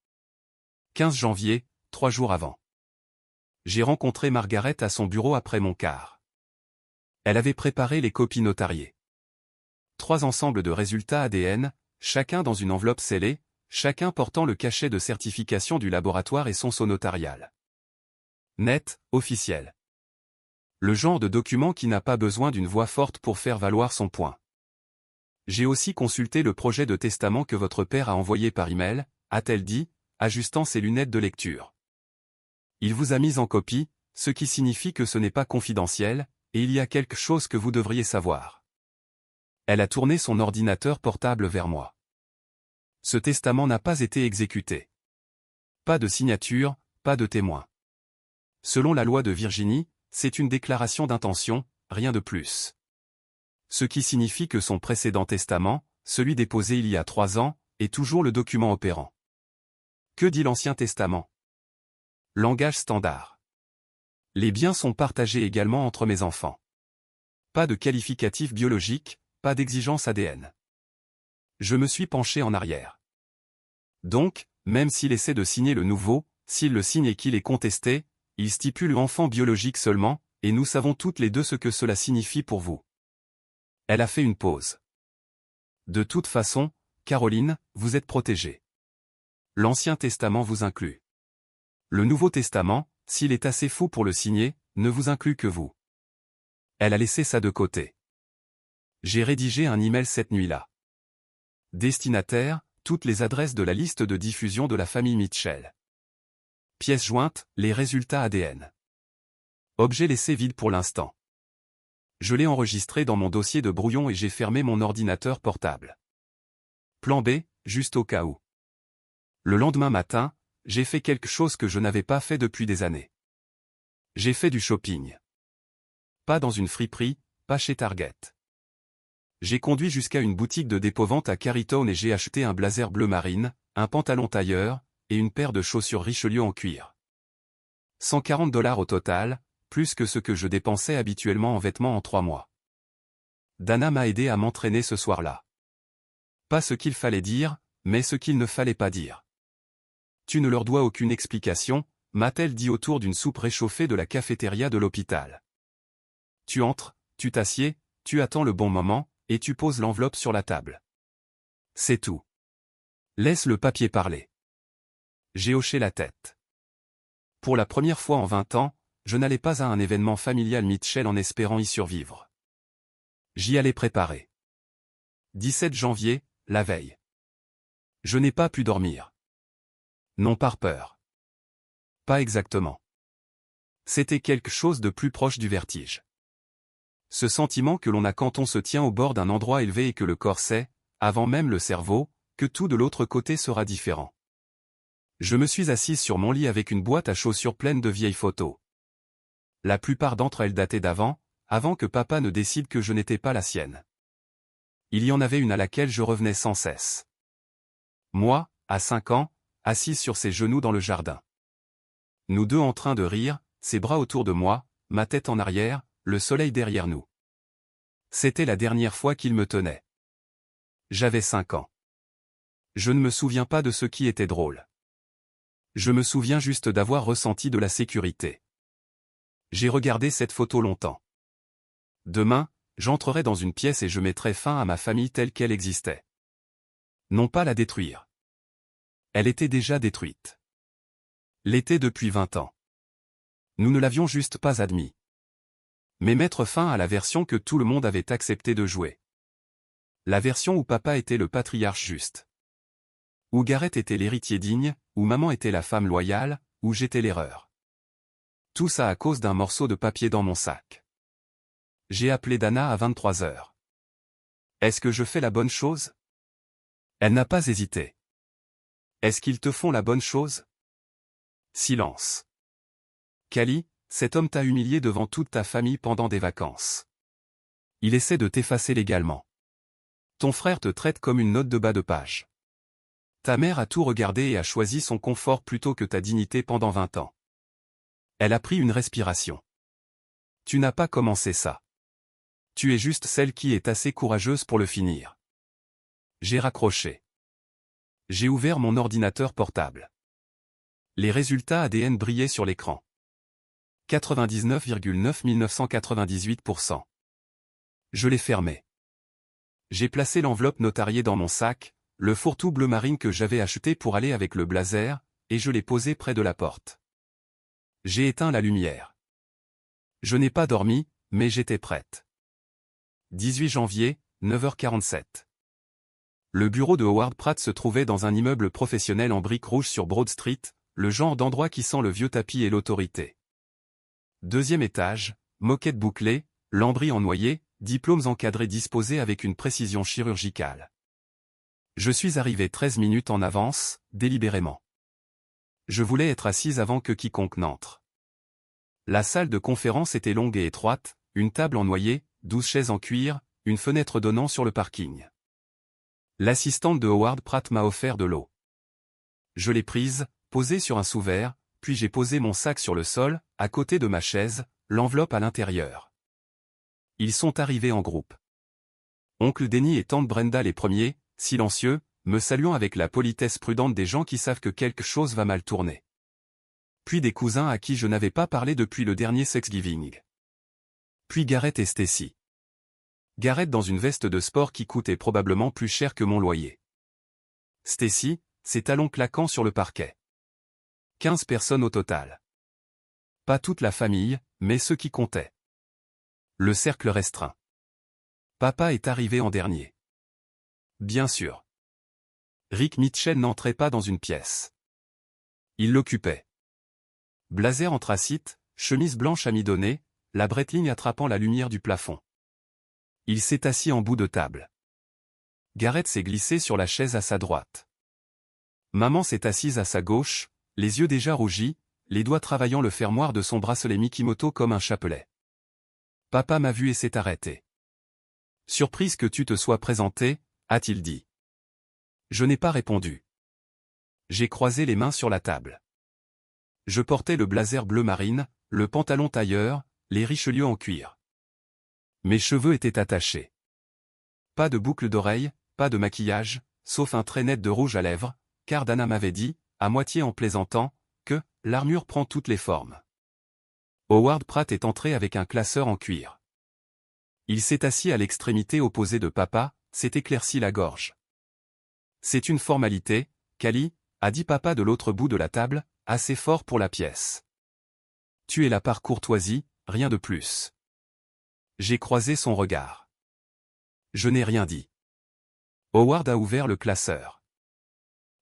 S1: 15 janvier, 3 jours avant. J'ai rencontré Margaret à son bureau après mon quart. Elle avait préparé les copies notariées. 3 ensembles de résultats ADN, chacun dans une enveloppe scellée, chacun portant le cachet de certification du laboratoire et son sceau notarial. Net, officiel. Le genre de document qui n'a pas besoin d'une voix forte pour faire valoir son point. J'ai aussi consulté le projet de testament que votre père a envoyé par email, a-t-elle dit, ajustant ses lunettes de lecture. Il vous a mis en copie, ce qui signifie que ce n'est pas confidentiel, et il y a quelque chose que vous devriez savoir. Elle a tourné son ordinateur portable vers moi. Ce testament n'a pas été exécuté. Pas de signature, pas de témoin. Selon la loi de Virginie, c'est une déclaration d'intention, rien de plus. Ce qui signifie que son précédent testament, celui déposé il y a 3 ans, est toujours le document opérant. Que dit l'Ancien Testament? Langage standard. Les biens sont partagés également entre mes enfants. Pas de qualificatif biologique, pas d'exigence ADN. Je me suis penché en arrière. Donc, même s'il essaie de signer le nouveau, s'il le signe et qu'il est contesté, il stipule enfant biologique seulement, et nous savons toutes les deux ce que cela signifie pour vous. Elle a fait une pause. De toute façon, Caroline, vous êtes protégée. L'Ancien Testament vous inclut. Le Nouveau Testament, s'il est assez fou pour le signer, ne vous inclut que vous. Elle a laissé ça de côté. J'ai rédigé un email cette nuit-là. Destinataire, toutes les adresses de la liste de diffusion de la famille Mitchell. Pièce jointe, les résultats ADN. Objet laissé vide pour l'instant. Je l'ai enregistré dans mon dossier de brouillon et j'ai fermé mon ordinateur portable. Plan B, juste au cas où. Le lendemain matin, j'ai fait quelque chose que je n'avais pas fait depuis des années. J'ai fait du shopping. Pas dans une friperie, pas chez Target. J'ai conduit jusqu'à une boutique de dépôt-vente à Carytown et j'ai acheté un blazer bleu marine, un pantalon tailleur, et une paire de chaussures Richelieu en cuir. 140$ au total, plus que ce que je dépensais habituellement en vêtements en 3 mois. Dana m'a aidé à m'entraîner ce soir-là. Pas ce qu'il fallait dire, mais ce qu'il ne fallait pas dire. Tu ne leur dois aucune explication, m'a-t-elle dit autour d'une soupe réchauffée de la cafétéria de l'hôpital. Tu entres, tu t'assieds, tu attends le bon moment, et tu poses l'enveloppe sur la table. C'est tout. Laisse le papier parler. J'ai hoché la tête. Pour la première fois en 20 ans, je n'allais pas à un événement familial Mitchell en espérant y survivre. J'y allais préparer. 17 janvier, la veille. Je n'ai pas pu dormir. Non par peur. Pas exactement. C'était quelque chose de plus proche du vertige. Ce sentiment que l'on a quand on se tient au bord d'un endroit élevé et que le corps sait, avant même le cerveau, que tout de l'autre côté sera différent. Je me suis assise sur mon lit avec une boîte à chaussures pleine de vieilles photos. La plupart d'entre elles dataient avant que papa ne décide que je n'étais pas la sienne. Il y en avait une à laquelle je revenais sans cesse. Moi, à 5 ans, assise sur ses genoux dans le jardin. Nous deux en train de rire, ses bras autour de moi, ma tête en arrière, le soleil derrière nous. C'était la dernière fois qu'il me tenait. J'avais 5 ans. Je ne me souviens pas de ce qui était drôle. Je me souviens juste d'avoir ressenti de la sécurité. J'ai regardé cette photo longtemps. Demain, j'entrerai dans une pièce et je mettrai fin à ma famille telle qu'elle existait. Non pas la détruire. Elle était déjà détruite. L'était depuis 20 ans. Nous ne l'avions juste pas admis. Mais mettre fin à la version que tout le monde avait accepté de jouer. La version où papa était le patriarche juste. Où Gareth était l'héritier digne, où maman était la femme loyale, où j'étais l'erreur. Tout ça à cause d'un morceau de papier dans mon sac. J'ai appelé Dana à 23 heures. Est-ce que je fais la bonne chose? Elle n'a pas hésité. Est-ce qu'ils te font la bonne chose? Silence. Callie, cet homme t'a humilié devant toute ta famille pendant des vacances. Il essaie de t'effacer légalement. Ton frère te traite comme une note de bas de page. Ta mère a tout regardé et a choisi son confort plutôt que ta dignité pendant 20 ans. Elle a pris une respiration. Tu n'as pas commencé ça. Tu es juste celle qui est assez courageuse pour le finir. J'ai raccroché. J'ai ouvert mon ordinateur portable. Les résultats ADN brillaient sur l'écran. 99,9998%. Je l'ai fermé. J'ai placé l'enveloppe notariée dans mon sac, le fourre-tout bleu marine que j'avais acheté pour aller avec le blazer, et je l'ai posé près de la porte. J'ai éteint la lumière. Je n'ai pas dormi, mais j'étais prête. 18 janvier, 9h47. Le bureau de Howard Pratt se trouvait dans un immeuble professionnel en briques rouges sur Broad Street, le genre d'endroit qui sent le vieux tapis et l'autorité. Deuxième étage, moquette bouclée, lambris en noyer, diplômes encadrés disposés avec une précision chirurgicale. Je suis arrivé 13 minutes en avance, délibérément. Je voulais être assise avant que quiconque n'entre. La salle de conférence était longue et étroite, une table en noyer, 12 chaises en cuir, une fenêtre donnant sur le parking. L'assistante de Howard Pratt m'a offert de l'eau. Je l'ai prise, posée sur un sous-verre, puis j'ai posé mon sac sur le sol, à côté de ma chaise, l'enveloppe à l'intérieur. Ils sont arrivés en groupe. Oncle Denny et tante Brenda les premiers, silencieux, me saluant avec la politesse prudente des gens qui savent que quelque chose va mal tourner. Puis des cousins à qui je n'avais pas parlé depuis le dernier Thanksgiving. Puis Gareth et Stacy. Gareth dans une veste de sport qui coûtait probablement plus cher que mon loyer. Stacy, ses talons claquant sur le parquet. 15 personnes au total. Pas toute la famille, mais ceux qui comptaient. Le cercle restreint. Papa est arrivé en dernier. Bien sûr. Rick Mitchell n'entrait pas dans une pièce. Il l'occupait. Blazer anthracite, chemise blanche amidonnée, la bretline attrapant la lumière du plafond. Il s'est assis en bout de table. Gareth s'est glissé sur la chaise à sa droite. Maman s'est assise à sa gauche, les yeux déjà rougis, les doigts travaillant le fermoir de son bracelet Mikimoto comme un chapelet. Papa m'a vu et s'est arrêté. Surprise que tu te sois présenté, a-t-il dit. Je n'ai pas répondu. J'ai croisé les mains sur la table. Je portais le blazer bleu marine, le pantalon tailleur, les Richelieu en cuir. Mes cheveux étaient attachés. Pas de boucle d'oreille, pas de maquillage, sauf un trait net de rouge à lèvres, car Dana m'avait dit, à moitié en plaisantant, que l'armure prend toutes les formes. Howard Pratt est entré avec un classeur en cuir. Il s'est assis à l'extrémité opposée de papa, s'est éclairci la gorge. C'est une formalité, Callie, a dit papa de l'autre bout de la table, assez fort pour la pièce. Tu es là par courtoisie, rien de plus. J'ai croisé son regard. Je n'ai rien dit. Howard a ouvert le classeur.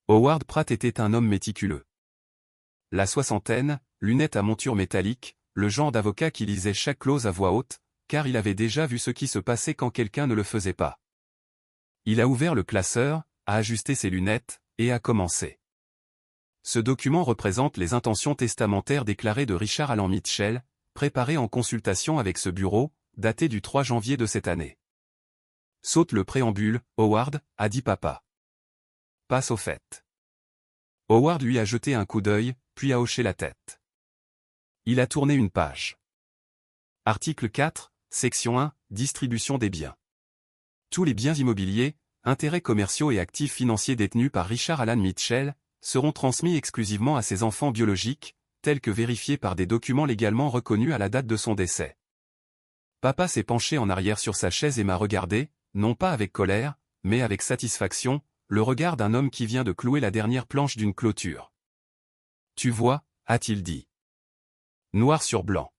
S1: Howard Pratt était un homme méticuleux. La soixantaine, lunettes à monture métallique, le genre d'avocat qui lisait chaque clause à voix haute, car il avait déjà vu ce qui se passait quand quelqu'un ne le faisait pas. Il a ouvert le classeur, a ajusté ses lunettes, et a commencé. Ce document représente les intentions testamentaires déclarées de Richard Alan Mitchell, préparées en consultation avec ce bureau, daté du 3 janvier de cette année. Saute le préambule, Howard, a dit papa. Passe au fait. Howard lui a jeté un coup d'œil, puis a hoché la tête. Il a tourné une page. Article 4, section 1, distribution des biens. Tous les biens immobiliers, intérêts commerciaux et actifs financiers détenus par Richard Alan Mitchell, seront transmis exclusivement à ses enfants biologiques, tels que vérifiés par des documents légalement reconnus à la date de son décès. Papa s'est penché en arrière sur sa chaise et m'a regardé, non pas avec colère, mais avec satisfaction, le regard d'un homme qui vient de clouer la dernière planche d'une clôture. Tu vois, a-t-il dit. Noir sur blanc.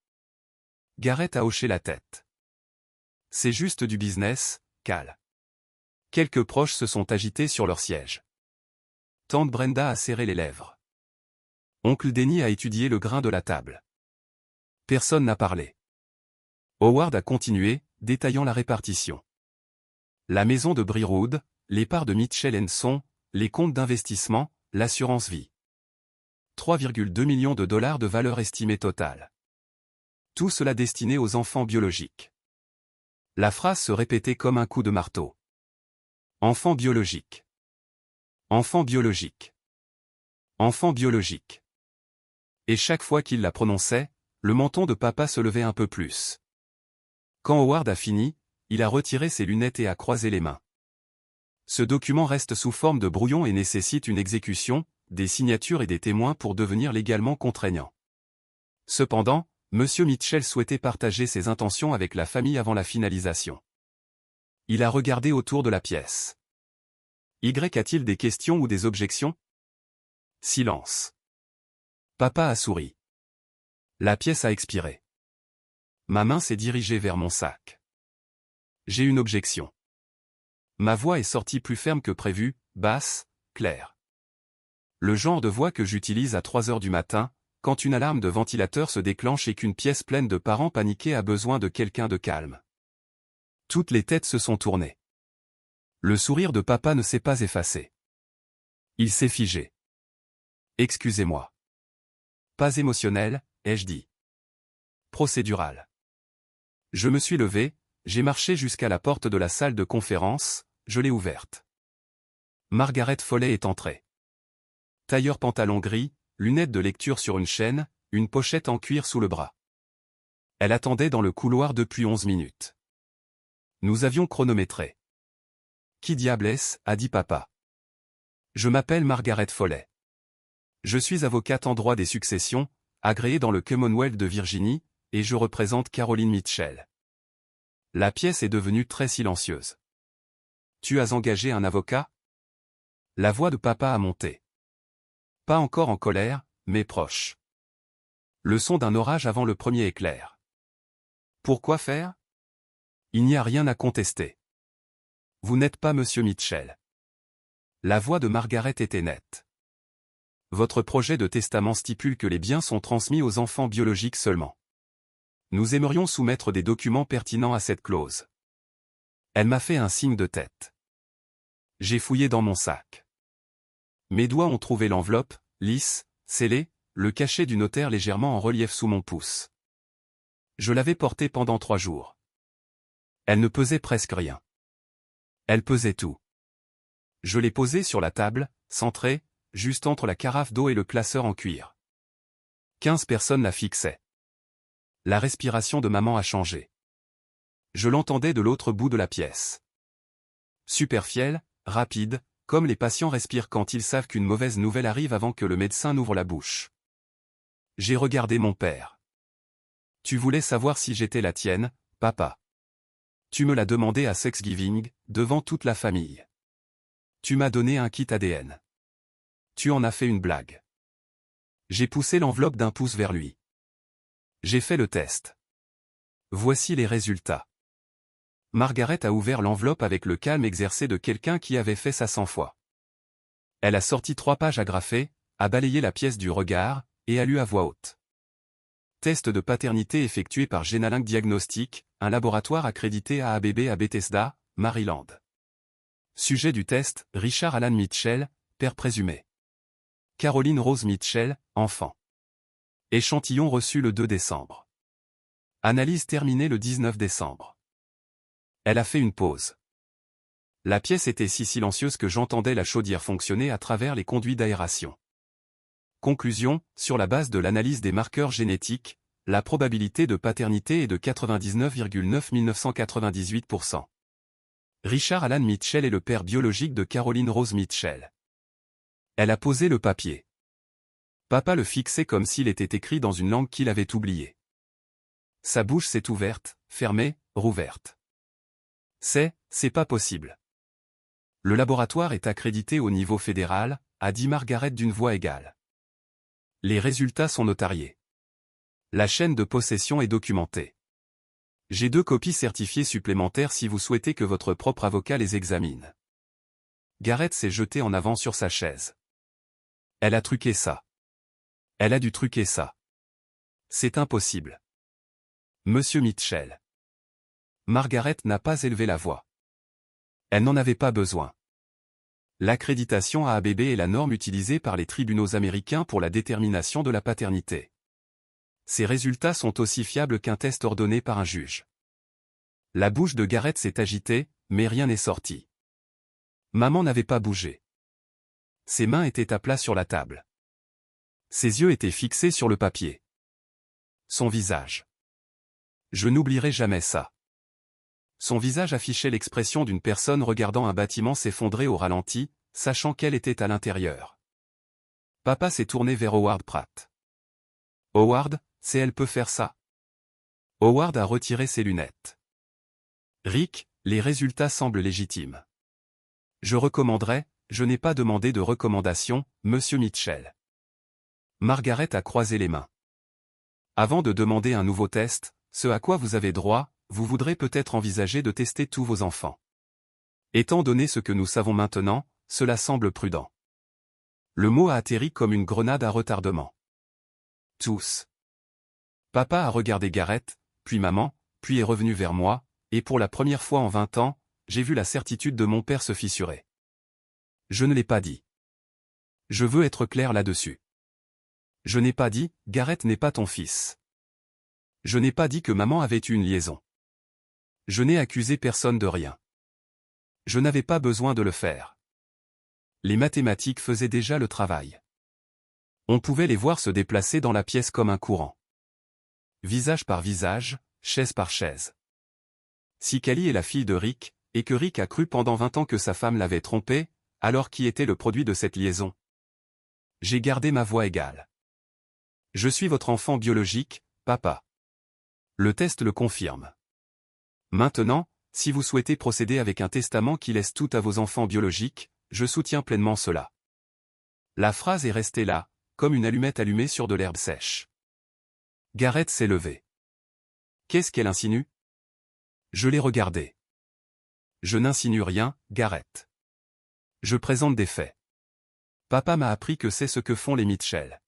S1: Gareth a hoché la tête. C'est juste du business, Cal. Quelques proches se sont agités sur leur siège. Tante Brenda a serré les lèvres. Oncle Denny a étudié le grain de la table. Personne n'a parlé. Howard a continué, détaillant la répartition. La maison de Breerood, les parts de Mitchell & Son, les comptes d'investissement, l'assurance vie. 3,2 millions de dollars de valeur estimée totale. Tout cela destiné aux enfants biologiques. La phrase se répétait comme un coup de marteau. Enfant biologique. Enfant biologique. Enfant biologique. Et chaque fois qu'il la prononçait, le menton de papa se levait un peu plus. Quand Howard a fini, il a retiré ses lunettes et a croisé les mains. Ce document reste sous forme de brouillon et nécessite une exécution, des signatures et des témoins pour devenir légalement contraignant. Cependant, M. Mitchell souhaitait partager ses intentions avec la famille avant la finalisation. Il a regardé autour de la pièce. Y a-t-il des questions ou des objections? Silence. Papa a souri. La pièce a expiré. Ma main s'est dirigée vers mon sac. J'ai une objection. Ma voix est sortie plus ferme que prévu, basse, claire. Le genre de voix que j'utilise à 3 heures du matin, quand une alarme de ventilateur se déclenche et qu'une pièce pleine de parents paniqués a besoin de quelqu'un de calme. Toutes les têtes se sont tournées. Le sourire de papa ne s'est pas effacé. Il s'est figé. Excusez-moi. Pas émotionnel, ai-je dit. Procédural. Je me suis levé, j'ai marché jusqu'à la porte de la salle de conférence, je l'ai ouverte. Margaret Foley est entrée. Tailleur pantalon gris, lunettes de lecture sur une chaîne, une pochette en cuir sous le bras. Elle attendait dans le couloir depuis 11 minutes. Nous avions chronométré. Qui diable est-ce, a dit papa. Je m'appelle Margaret Foley. Je suis avocate en droit des successions, agréée dans le Commonwealth de Virginie, et je représente Caroline Mitchell. La pièce est devenue très silencieuse. Tu as engagé un avocat? La voix de papa a monté. Pas encore en colère, mais proche. Le son d'un orage avant le premier éclair. Pourquoi faire? Il n'y a rien à contester. Vous n'êtes pas Monsieur Mitchell. La voix de Margaret était nette. Votre projet de testament stipule que les biens sont transmis aux enfants biologiques seulement. Nous aimerions soumettre des documents pertinents à cette clause. Elle m'a fait un signe de tête. J'ai fouillé dans mon sac. Mes doigts ont trouvé l'enveloppe, lisse, scellée, le cachet du notaire légèrement en relief sous mon pouce. Je l'avais portée pendant 3 jours. Elle ne pesait presque rien. Elle pesait tout. Je l'ai posée sur la table, centrée, juste entre la carafe d'eau et le classeur en cuir. 15 personnes la fixaient. La respiration de maman a changé. Je l'entendais de l'autre bout de la pièce. Superficielle, rapide, comme les patients respirent quand ils savent qu'une mauvaise nouvelle arrive avant que le médecin n'ouvre la bouche. J'ai regardé mon père. Tu voulais savoir si j'étais la tienne, papa. Tu me l'as demandé à Thanksgiving, devant toute la famille. Tu m'as donné un kit ADN. Tu en as fait une blague. J'ai poussé l'enveloppe d'1 pouce vers lui. J'ai fait le test. Voici les résultats. Margaret a ouvert l'enveloppe avec le calme exercé de quelqu'un qui avait fait ça 100 fois. Elle a sorti 3 pages agrafées, a balayé la pièce du regard, et a lu à voix haute. Test de paternité effectué par Genalink Diagnostic, un laboratoire accrédité à ABB à Bethesda, Maryland. Sujet du test, Richard Alan Mitchell, père présumé. Caroline Rose Mitchell, enfant. Échantillon reçu le 2 décembre. Analyse terminée le 19 décembre. Elle a fait une pause. La pièce était si silencieuse que j'entendais la chaudière fonctionner à travers les conduits d'aération. Conclusion, sur la base de l'analyse des marqueurs génétiques, la probabilité de paternité est de 99,998%. Richard Alan Mitchell est le père biologique de Caroline Rose Mitchell. Elle a posé le papier. Papa le fixait comme s'il était écrit dans une langue qu'il avait oubliée. Sa bouche s'est ouverte, fermée, rouverte. C'est pas possible. Le laboratoire est accrédité au niveau fédéral, a dit Margaret d'une voix égale. Les résultats sont notariés. La chaîne de possession est documentée. J'ai 2 copies certifiées supplémentaires si vous souhaitez que votre propre avocat les examine. Garrett s'est jeté en avant sur sa chaise. Elle a truqué ça. Elle a dû truquer ça. C'est impossible. Monsieur Mitchell. Margaret n'a pas élevé la voix. Elle n'en avait pas besoin. L'accréditation AABB est la norme utilisée par les tribunaux américains pour la détermination de la paternité. Ces résultats sont aussi fiables qu'un test ordonné par un juge. La bouche de Garrett s'est agitée, mais rien n'est sorti. Maman n'avait pas bougé. Ses mains étaient à plat sur la table. Ses yeux étaient fixés sur le papier. Son visage. Je n'oublierai jamais ça. Son visage affichait l'expression d'une personne regardant un bâtiment s'effondrer au ralenti, sachant qu'elle était à l'intérieur. Papa s'est tourné vers Howard Pratt. Howard, c'est elle peut faire ça. Howard a retiré ses lunettes. Rick, les résultats semblent légitimes. Je recommanderais, je n'ai pas demandé de recommandation, Monsieur Mitchell. Margaret a croisé les mains. Avant de demander un nouveau test, ce à quoi vous avez droit, vous voudrez peut-être envisager de tester tous vos enfants. Étant donné ce que nous savons maintenant, cela semble prudent. Le mot a atterri comme une grenade à retardement. Tous. Papa a regardé Garrett, puis maman, puis est revenu vers moi, et pour la première fois en 20 ans, j'ai vu la certitude de mon père se fissurer. Je ne l'ai pas dit. Je veux être clair là-dessus. Je n'ai pas dit, Garrett n'est pas ton fils. Je n'ai pas dit que maman avait eu une liaison. Je n'ai accusé personne de rien. Je n'avais pas besoin de le faire. Les mathématiques faisaient déjà le travail. On pouvait les voir se déplacer dans la pièce comme un courant. Visage par visage, chaise par chaise. Si Callie est la fille de Rick, et que Rick a cru pendant 20 ans que sa femme l'avait trompé, alors qui était le produit de cette liaison? J'ai gardé ma voix égale. Je suis votre enfant biologique, papa. Le test le confirme. Maintenant, si vous souhaitez procéder avec un testament qui laisse tout à vos enfants biologiques, je soutiens pleinement cela. La phrase est restée là, comme une allumette allumée sur de l'herbe sèche. Garrett s'est levé. Qu'est-ce qu'elle insinue? Je l'ai regardé. Je n'insinue rien, Garrett. Je présente des faits. Papa m'a appris que c'est ce que font les Mitchell.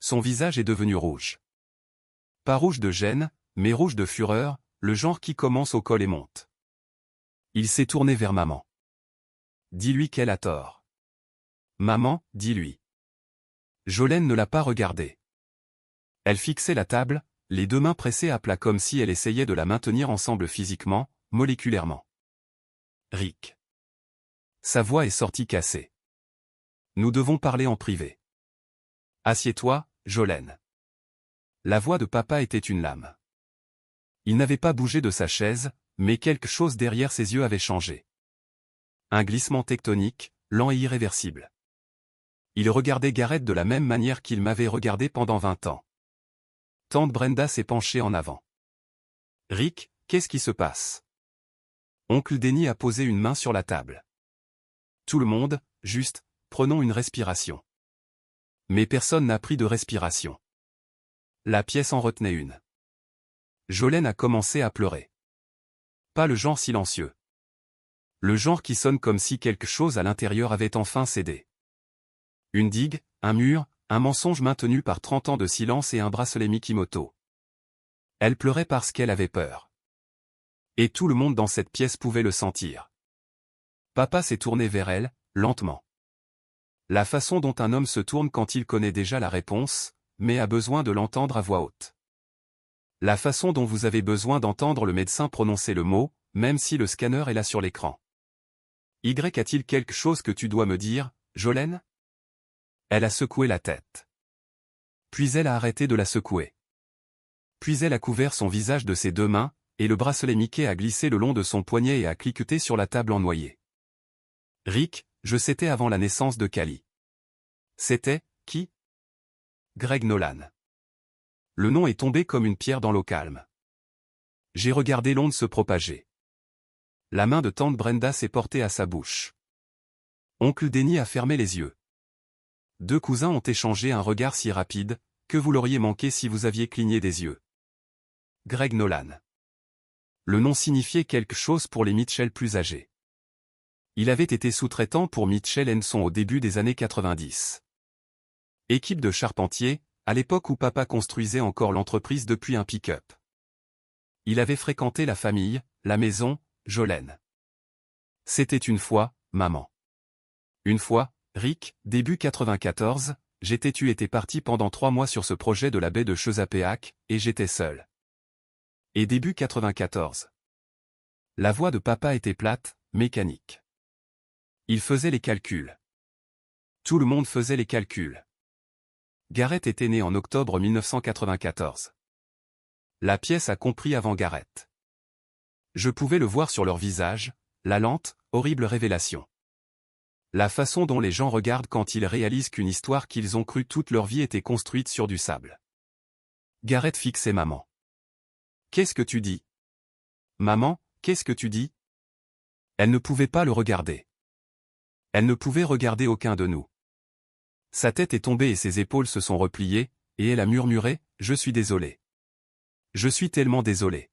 S1: Son visage est devenu rouge. Pas rouge de gêne, mais rouge de fureur, le genre qui commence au col et monte. Il s'est tourné vers maman. Dis-lui qu'elle a tort. Maman, dis-lui. Jolene ne l'a pas regardé. Elle fixait la table, les deux mains pressées à plat comme si elle essayait de la maintenir ensemble physiquement, moléculairement. Rick. Sa voix est sortie cassée. Nous devons parler en privé. Assieds-toi, Jolene. La voix de papa était une lame. Il n'avait pas bougé de sa chaise, mais quelque chose derrière ses yeux avait changé. Un glissement tectonique, lent et irréversible. Il regardait Garrett de la même manière qu'il m'avait regardé pendant 20 ans. Tante Brenda s'est penchée en avant. Rick, qu'est-ce qui se passe? Oncle Denny a posé une main sur la table. Tout le monde, juste, prenons une respiration. Mais personne n'a pris de respiration. La pièce en retenait une. Jolene a commencé à pleurer. Pas le genre silencieux. Le genre qui sonne comme si quelque chose à l'intérieur avait enfin cédé. Une digue, un mur, un mensonge maintenu par 30 ans de silence et un bracelet Mikimoto. Elle pleurait parce qu'elle avait peur. Et tout le monde dans cette pièce pouvait le sentir. Papa s'est tourné vers elle, lentement. La façon dont un homme se tourne quand il connaît déjà la réponse, mais a besoin de l'entendre à voix haute. La façon dont vous avez besoin d'entendre le médecin prononcer le mot, même si le scanner est là sur l'écran. Y a-t-il quelque chose que tu dois me dire, Jolene? Elle a secoué la tête. Puis elle a arrêté de la secouer. Puis elle a couvert son visage de ses deux mains, et le bracelet Mickey a glissé le long de son poignet et a cliqueté sur la table en noyer. Rick, je c'était avant la naissance de Callie. C'était, qui? Greg Nolan. Le nom est tombé comme une pierre dans l'eau calme. J'ai regardé l'onde se propager. La main de tante Brenda s'est portée à sa bouche. Oncle Denny a fermé les yeux. Deux cousins ont échangé un regard si rapide, que vous l'auriez manqué si vous aviez cligné des yeux. Greg Nolan. Le nom signifiait quelque chose pour les Mitchell plus âgés. Il avait été sous-traitant pour Mitchell & Son au début des années 90. Équipe de charpentiers, à l'époque où papa construisait encore l'entreprise depuis un pick-up. Il avait fréquenté la famille, la maison, Jolene. C'était une fois, maman. Une fois, Rick, début 94, tu étais parti pendant 3 mois sur ce projet de la baie de Chesapeake, et j'étais seul. Et début 94. La voix de papa était plate, mécanique. Il faisait les calculs. Tout le monde faisait les calculs. Gareth était né en octobre 1994. La pièce a compris avant Gareth. Je pouvais le voir sur leur visage, la lente, horrible révélation. La façon dont les gens regardent quand ils réalisent qu'une histoire qu'ils ont cru toute leur vie était construite sur du sable. Gareth fixait maman. Qu'est-ce que tu dis? Maman, qu'est-ce que tu dis? Elle ne pouvait pas le regarder. Elle ne pouvait regarder aucun de nous. Sa tête est tombée et ses épaules se sont repliées, et elle a murmuré, « Je suis désolé. Je suis tellement désolé. »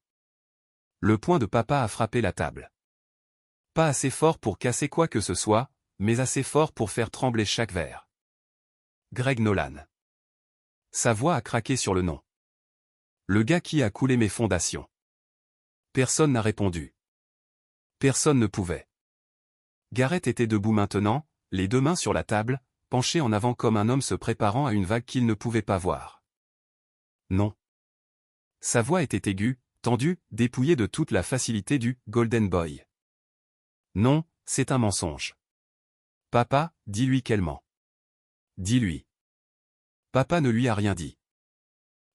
S1: Le poing de papa a frappé la table. Pas assez fort pour casser quoi que ce soit, mais assez fort pour faire trembler chaque verre. Greg Nolan. Sa voix a craqué sur le nom. Le gars qui a coulé mes fondations. Personne n'a répondu. Personne ne pouvait. Gareth était debout maintenant, les 2 mains sur la table, penché en avant comme un homme se préparant à une vague qu'il ne pouvait pas voir. Non. Sa voix était aiguë, tendue, dépouillée de toute la facilité du « Golden Boy ». Non, c'est un mensonge. Papa, dis-lui qu'elle ment. Dis-lui. Papa ne lui a rien dit.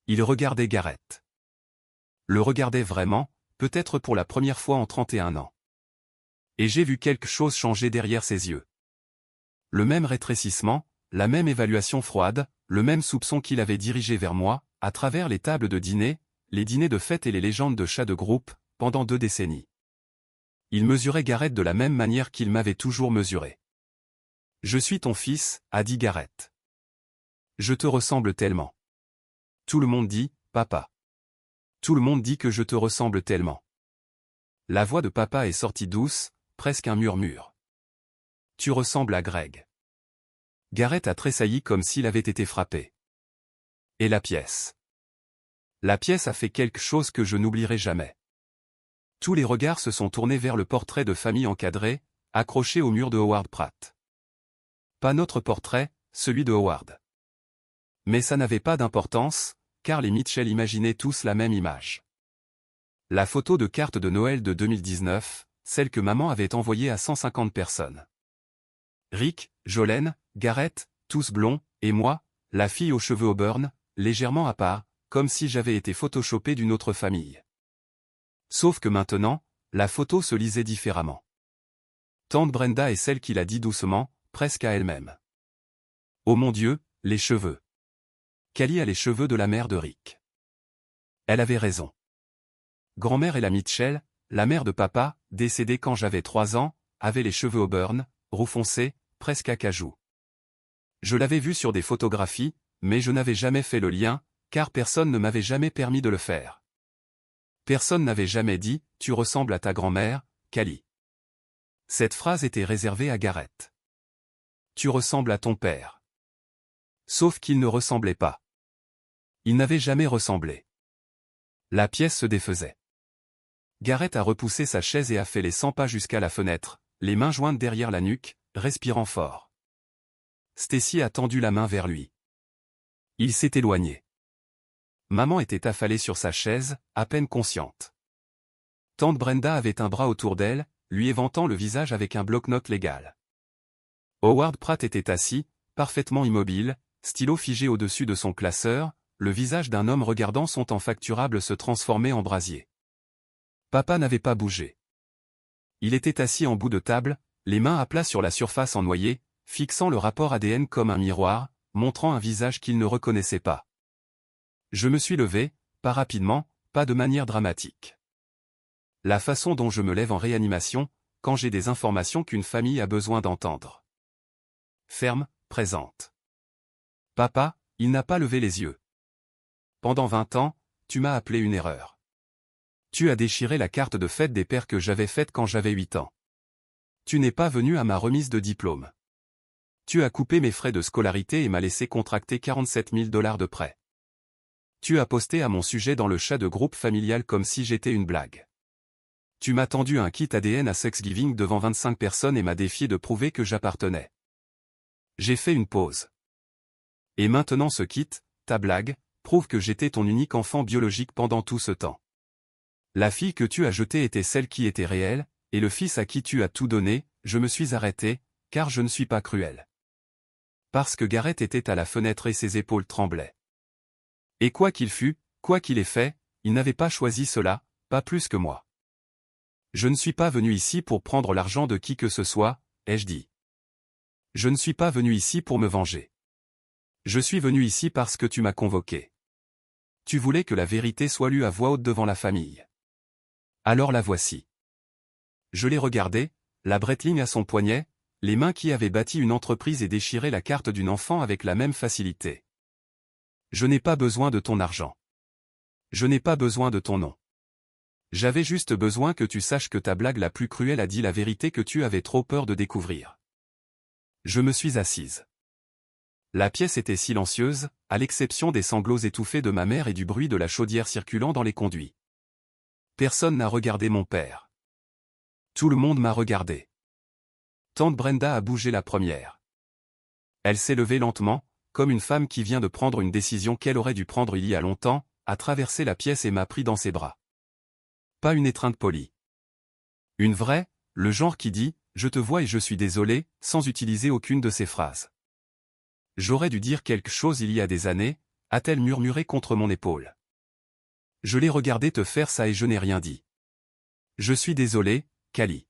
S1: Il regardait Gareth. Le regardait vraiment, peut-être pour la première fois en 31 ans. Et j'ai vu quelque chose changer derrière ses yeux. Le même rétrécissement, la même évaluation froide, le même soupçon qu'il avait dirigé vers moi, à travers les tables de dîner, les dîners de fête et les légendes de chats de groupe, pendant 2 décennies. Il mesurait Gareth de la même manière qu'il m'avait toujours mesuré. « Je suis ton fils », a dit Gareth. « Je te ressemble tellement. » Tout le monde dit « Papa ». Tout le monde dit que je te ressemble tellement. La voix de papa est sortie douce, presque un murmure. « Tu ressembles à Greg. » Gareth a tressailli comme s'il avait été frappé. Et la pièce. La pièce a fait quelque chose que je n'oublierai jamais. Tous les regards se sont tournés vers le portrait de famille encadré, accroché au mur de Howard Pratt. Pas notre portrait, celui de Howard. Mais ça n'avait pas d'importance, car les Mitchell imaginaient tous la même image. La photo de carte de Noël de 2019, celle que maman avait envoyée à 150 personnes. Rick, Jolene, Gareth, tous blonds, et moi, la fille aux cheveux auburn, légèrement à part, comme si j'avais été photoshopé d'une autre famille. Sauf que maintenant, la photo se lisait différemment. Tante Brenda est celle qui l'a dit doucement, presque à elle-même. Oh mon Dieu, les cheveux. Callie a les cheveux de la mère de Rick. Elle avait raison. Grand-mère Ella Mitchell, la mère de papa, décédée quand j'avais 3 ans, avait les cheveux auburn, roux foncé, presque acajou. Je l'avais vue sur des photographies, mais je n'avais jamais fait le lien, car personne ne m'avait jamais permis de le faire. Personne n'avait jamais dit « Tu ressembles à ta grand-mère, Callie ». Cette phrase était réservée à Gareth. Tu ressembles à ton père. Sauf qu'il ne ressemblait pas. Il n'avait jamais ressemblé. La pièce se défaisait. Gareth a repoussé sa chaise et a fait les 100 pas jusqu'à la fenêtre, les mains jointes derrière la nuque, respirant fort. Stacy a tendu la main vers lui. Il s'est éloigné. Maman était affalée sur sa chaise, à peine consciente. Tante Brenda avait un bras autour d'elle, lui éventant le visage avec un bloc-notes légal. Howard Pratt était assis, parfaitement immobile, stylo figé au-dessus de son classeur, le visage d'un homme regardant son temps facturable se transformer en brasier. Papa n'avait pas bougé. Il était assis en bout de table, les mains à plat sur la surface en noyer, fixant le rapport ADN comme un miroir, montrant un visage qu'il ne reconnaissait pas. Je me suis levé, pas rapidement, pas de manière dramatique. La façon dont je me lève en réanimation, quand j'ai des informations qu'une famille a besoin d'entendre. Ferme, présente. Papa, il n'a pas levé les yeux. Pendant 20 ans, tu m'as appelé une erreur. Tu as déchiré la carte de fête des pères que j'avais faite quand j'avais 8 ans. Tu n'es pas venu à ma remise de diplôme. Tu as coupé mes frais de scolarité et m'as laissé contracter 47 000 $ de prêt. Tu as posté à mon sujet dans le chat de groupe familial comme si j'étais une blague. Tu m'as tendu un kit ADN à Thanksgiving devant 25 personnes et m'as défié de prouver que j'appartenais. J'ai fait une pause. Et maintenant ce kit, ta blague, prouve que j'étais ton unique enfant biologique pendant tout ce temps. La fille que tu as jetée était celle qui était réelle, et le fils à qui tu as tout donné, je me suis arrêté, car je ne suis pas cruel. Parce que Gareth était à la fenêtre et ses épaules tremblaient. Et quoi qu'il fût, quoi qu'il ait fait, il n'avait pas choisi cela, pas plus que moi. Je ne suis pas venu ici pour prendre l'argent de qui que ce soit, ai-je dit. Je ne suis pas venu ici pour me venger. Je suis venu ici parce que tu m'as convoqué. Tu voulais que la vérité soit lue à voix haute devant la famille. Alors la voici. Je l'ai regardée, la Breitling à son poignet, les mains qui avaient bâti une entreprise et déchiré la carte d'une enfant avec la même facilité. Je n'ai pas besoin de ton argent. Je n'ai pas besoin de ton nom. J'avais juste besoin que tu saches que ta blague la plus cruelle a dit la vérité que tu avais trop peur de découvrir. Je me suis assise. La pièce était silencieuse, à l'exception des sanglots étouffés de ma mère et du bruit de la chaudière circulant dans les conduits. Personne n'a regardé mon père. Tout le monde m'a regardé. Tante Brenda a bougé la première. Elle s'est levée lentement, comme une femme qui vient de prendre une décision qu'elle aurait dû prendre il y a longtemps, a traversé la pièce et m'a pris dans ses bras. Pas une étreinte polie. Une vraie, le genre qui dit « je te vois et je suis désolé » sans utiliser aucune de ces phrases. J'aurais dû dire quelque chose il y a des années, a-t-elle murmuré contre mon épaule. Je l'ai regardé te faire ça et je n'ai rien dit. Je suis désolé, Cali.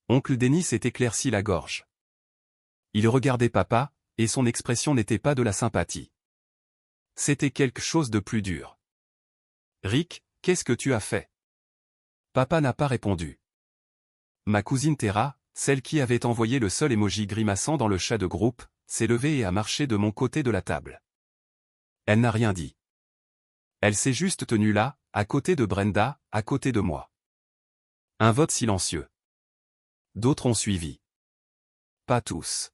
S1: Oncle Denis s'est éclairci la gorge. Il regardait papa, et son expression n'était pas de la sympathie. C'était quelque chose de plus dur. Rick, qu'est-ce que tu as fait? Papa n'a pas répondu. Ma cousine Terra, celle qui avait envoyé le seul emoji grimaçant dans le chat de groupe, s'est levée et a marché de mon côté de la table. Elle n'a rien dit. Elle s'est juste tenue là, à côté de Brenda, à côté de moi. Un vote silencieux. D'autres ont suivi. Pas tous.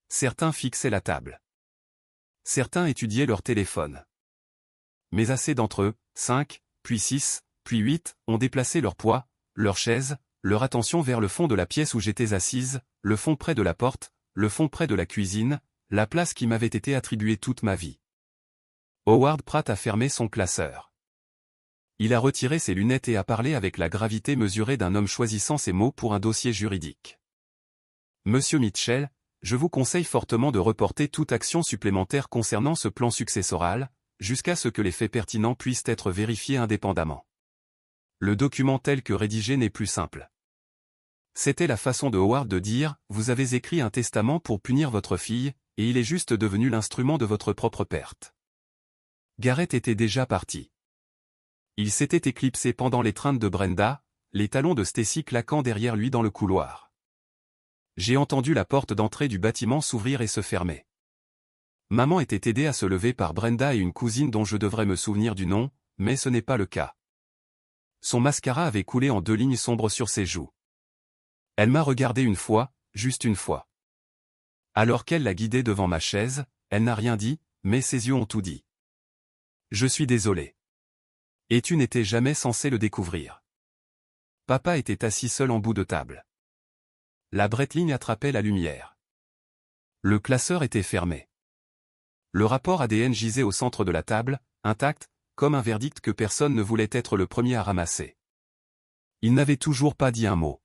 S1: Certains fixaient la table. Certains étudiaient leur téléphone. Mais assez d'entre eux, 5, puis 6, puis 8, ont déplacé leur poids, leur chaise, leur attention vers le fond de la pièce où j'étais assise, le fond près de la porte, le fond près de la cuisine, la place qui m'avait été attribuée toute ma vie. Howard Pratt a fermé son classeur. Il a retiré ses lunettes et a parlé avec la gravité mesurée d'un homme choisissant ses mots pour un dossier juridique. Monsieur Mitchell, je vous conseille fortement de reporter toute action supplémentaire concernant ce plan successoral, jusqu'à ce que les faits pertinents puissent être vérifiés indépendamment. Le document tel que rédigé n'est plus simple. C'était la façon de Howard de dire « Vous avez écrit un testament pour punir votre fille, et il est juste devenu l'instrument de votre propre perte. » Gareth était déjà parti. Il s'était éclipsé pendant l'étreinte de Brenda, les talons de Stacy claquant derrière lui dans le couloir. J'ai entendu la porte d'entrée du bâtiment s'ouvrir et se fermer. Maman était aidée à se lever par Brenda et une cousine dont je devrais me souvenir du nom, mais ce n'est pas le cas. Son mascara avait coulé en 2 lignes sombres sur ses joues. Elle m'a regardé une fois, juste une fois. Alors qu'elle l'a guidée devant ma chaise, elle n'a rien dit, mais ses yeux ont tout dit. Je suis désolé. Et tu n'étais jamais censé le découvrir. Papa était assis seul en bout de table. La Breitling attrapait la lumière. Le classeur était fermé. Le rapport ADN gisait au centre de la table, intact, comme un verdict que personne ne voulait être le premier à ramasser. Il n'avait toujours pas dit un mot.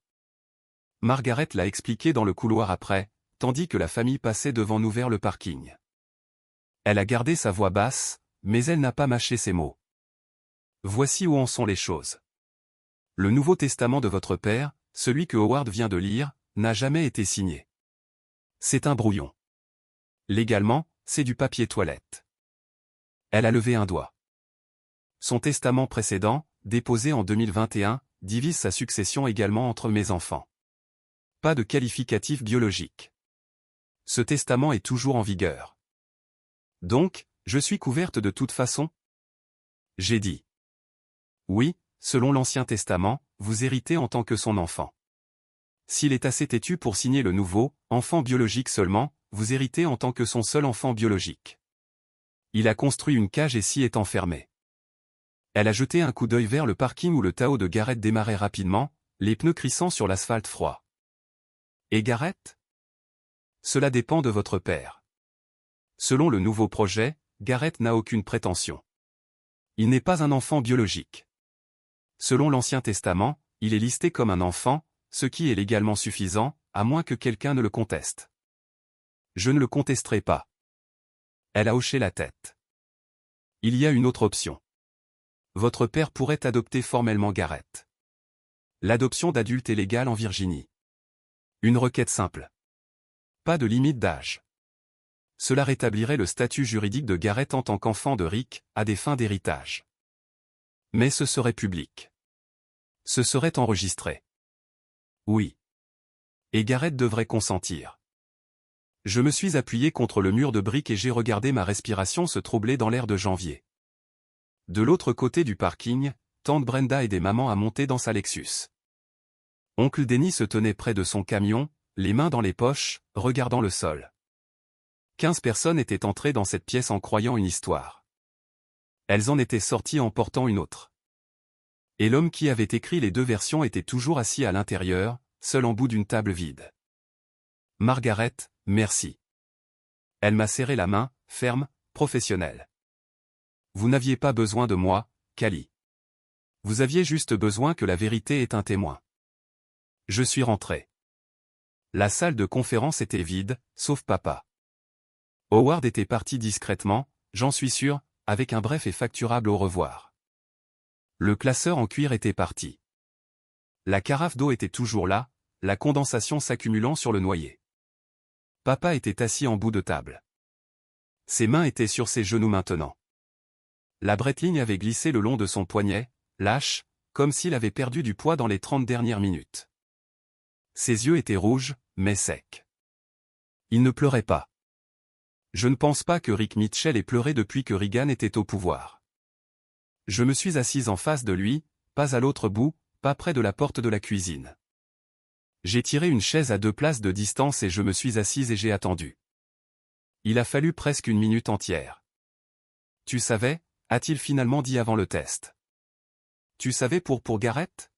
S1: Margaret l'a expliqué dans le couloir après, tandis que la famille passait devant nous vers le parking. Elle a gardé sa voix basse, mais elle n'a pas mâché ses mots. Voici où en sont les choses. Le Nouveau Testament de votre père, celui que Howard vient de lire, n'a jamais été signé. C'est un brouillon. Légalement, c'est du papier toilette. Elle a levé un doigt. Son testament précédent, déposé en 2021, divise sa succession également entre mes enfants. Pas de qualificatif biologique. Ce testament est toujours en vigueur. Donc, je suis couverte de toute façon? J'ai dit. Oui, selon l'Ancien Testament, vous héritez en tant que son enfant. s'il est assez têtu pour signer le nouveau, enfant biologique seulement, vous héritez en tant que son seul enfant biologique. Il a construit une cage et s'y est enfermé. Elle a jeté un coup d'œil vers le parking où le Tao de Gareth démarrait rapidement, les pneus crissant sur l'asphalte froid. Et Gareth? Cela dépend de votre père. Selon le nouveau projet, Gareth n'a aucune prétention. Il n'est pas un enfant biologique. Selon l'Ancien Testament, il est listé comme un enfant, ce qui est légalement suffisant, à moins que quelqu'un ne le conteste. Je ne le contesterai pas. Elle a hoché la tête. Il y a une autre option. Votre père pourrait adopter formellement Gareth. L'adoption d'adultes est légale en Virginie. Une requête simple. Pas de limite d'âge. Cela rétablirait le statut juridique de Gareth en tant qu'enfant de Rick, à des fins d'héritage. Mais ce serait public. Ce serait enregistré. Oui. Et Gareth devrait consentir. Je me suis appuyé contre le mur de briques et j'ai regardé ma respiration se troubler dans l'air de janvier. De l'autre côté du parking, tante Brenda aidait maman à monter dans sa Lexus. Oncle Denny se tenait près de son camion, les mains dans les poches, regardant le sol. 15 personnes étaient entrées dans cette pièce en croyant une histoire. Elles en étaient sorties en portant une autre. Et l'homme qui avait écrit les deux versions était toujours assis à l'intérieur, seul en bout d'une table vide. Margaret, merci. Elle m'a serré la main, ferme, professionnelle. Vous n'aviez pas besoin de moi, Callie. Vous aviez juste besoin que la vérité ait un témoin. Je suis rentré. La salle de conférence était vide, sauf papa. Howard était parti discrètement, j'en suis sûr, avec un bref et facturable au revoir. Le classeur en cuir était parti. La carafe d'eau était toujours là, la condensation s'accumulant sur le noyer. Papa était assis en bout de table. Ses mains étaient sur ses genoux maintenant. La breteligne avait glissé le long de son poignet, lâche, comme s'il avait perdu du poids dans les 30 dernières minutes. Ses yeux étaient rouges, mais secs. Il ne pleurait pas. Je ne pense pas que Rick Mitchell ait pleuré depuis que Reagan était au pouvoir. Je me suis assise en face de lui, pas à l'autre bout, pas près de la porte de la cuisine. J'ai tiré une chaise à 2 places de distance et je me suis assise et j'ai attendu. Il a fallu presque une minute entière. Tu savais, a-t-il finalement dit avant le test. Tu savais pour Gareth?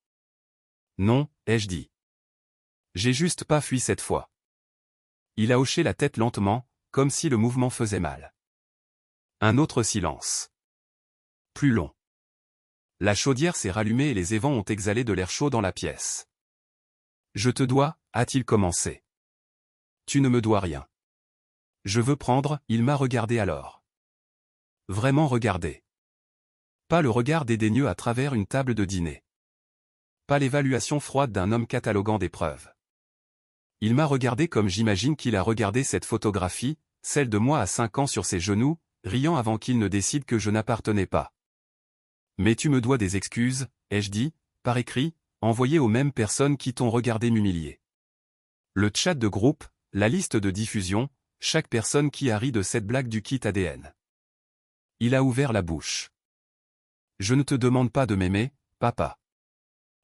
S1: Non, ai-je dit. J'ai juste pas fui cette fois. Il a hoché la tête lentement, comme si le mouvement faisait mal. Un autre silence. Plus long. La chaudière s'est rallumée et les évents ont exhalé de l'air chaud dans la pièce. Je te dois, a-t-il commencé. Tu ne me dois rien. Je veux prendre, il m'a regardé alors. Vraiment regardé. Pas le regard dédaigneux à travers une table de dîner. Pas l'évaluation froide d'un homme cataloguant des preuves. Il m'a regardé comme j'imagine qu'il a regardé cette photographie, celle de moi à 5 ans sur ses genoux, riant avant qu'il ne décide que je n'appartenais pas. Mais tu me dois des excuses, ai-je dit, par écrit, envoyé aux mêmes personnes qui t'ont regardé m'humilier. Le chat de groupe, la liste de diffusion, chaque personne qui a ri de cette blague du kit ADN. Il a ouvert la bouche. Je ne te demande pas de m'aimer, papa.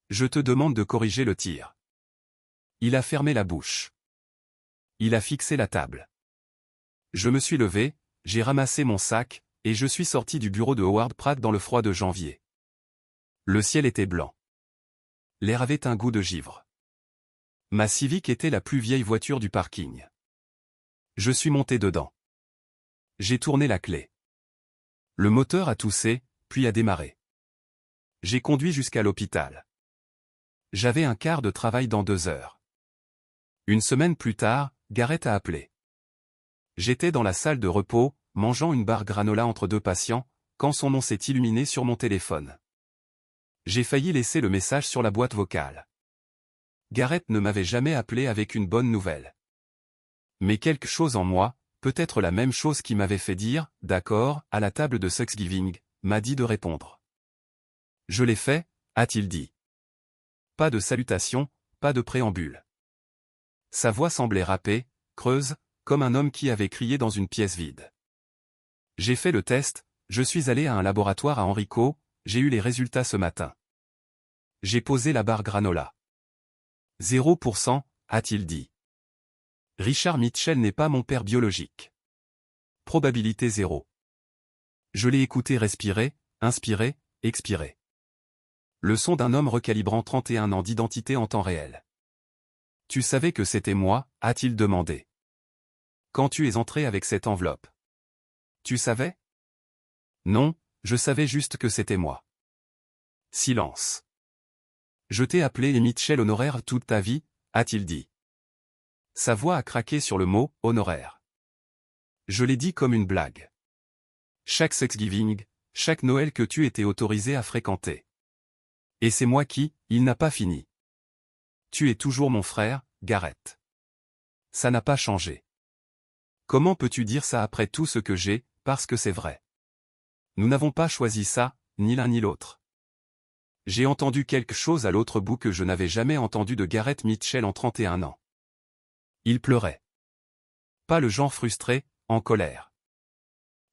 S1: Je te demande de corriger le tir. Il a fermé la bouche. Il a fixé la table. Je me suis levé, j'ai ramassé mon sac, et je suis sorti du bureau de Howard Pratt dans le froid de janvier. Le ciel était blanc. L'air avait un goût de givre. Ma Civic était la plus vieille voiture du parking. Je suis monté dedans. J'ai tourné la clé. Le moteur a toussé, puis a démarré. J'ai conduit jusqu'à l'hôpital. J'avais un quart de travail dans 2 heures. Une semaine plus tard, Gareth a appelé. J'étais dans la salle de repos, mangeant une barre granola entre 2 patients, quand son nom s'est illuminé sur mon téléphone. J'ai failli laisser le message sur la boîte vocale. Gareth ne m'avait jamais appelé avec une bonne nouvelle. Mais quelque chose en moi, peut-être la même chose qui m'avait fait dire « d'accord » à la table de Thanksgiving, m'a dit de répondre. Je l'ai fait, a-t-il dit. Pas de salutation, pas de préambule. Sa voix semblait râpée, creuse, comme un homme qui avait crié dans une pièce vide. J'ai fait le test, je suis allé à un laboratoire à Henrico, j'ai eu les résultats ce matin. J'ai posé la barre granola. 0%, a-t-il dit. Richard Mitchell n'est pas mon père biologique. Probabilité 0. Je l'ai écouté respirer, inspirer, expirer. Le son d'un homme recalibrant 31 ans d'identité en temps réel. Tu savais que c'était moi, a-t-il demandé. Quand tu es entré avec cette enveloppe. Tu savais? Non, je savais juste que c'était moi. Silence. Je t'ai appelé Mitchell honoraire toute ta vie, a-t-il dit. Sa voix a craqué sur le mot « honoraire ». Je l'ai dit comme une blague. Chaque Thanksgiving, chaque Noël que tu étais autorisé à fréquenter. Et c'est moi qui, il n'a pas fini. Tu es toujours mon frère, Garrett. Ça n'a pas changé. Comment peux-tu dire ça après tout ce que j'ai, parce que c'est vrai. Nous n'avons pas choisi ça, ni l'un ni l'autre. J'ai entendu quelque chose à l'autre bout que je n'avais jamais entendu de Garrett Mitchell en 31 ans. Il pleurait. Pas le genre frustré, en colère.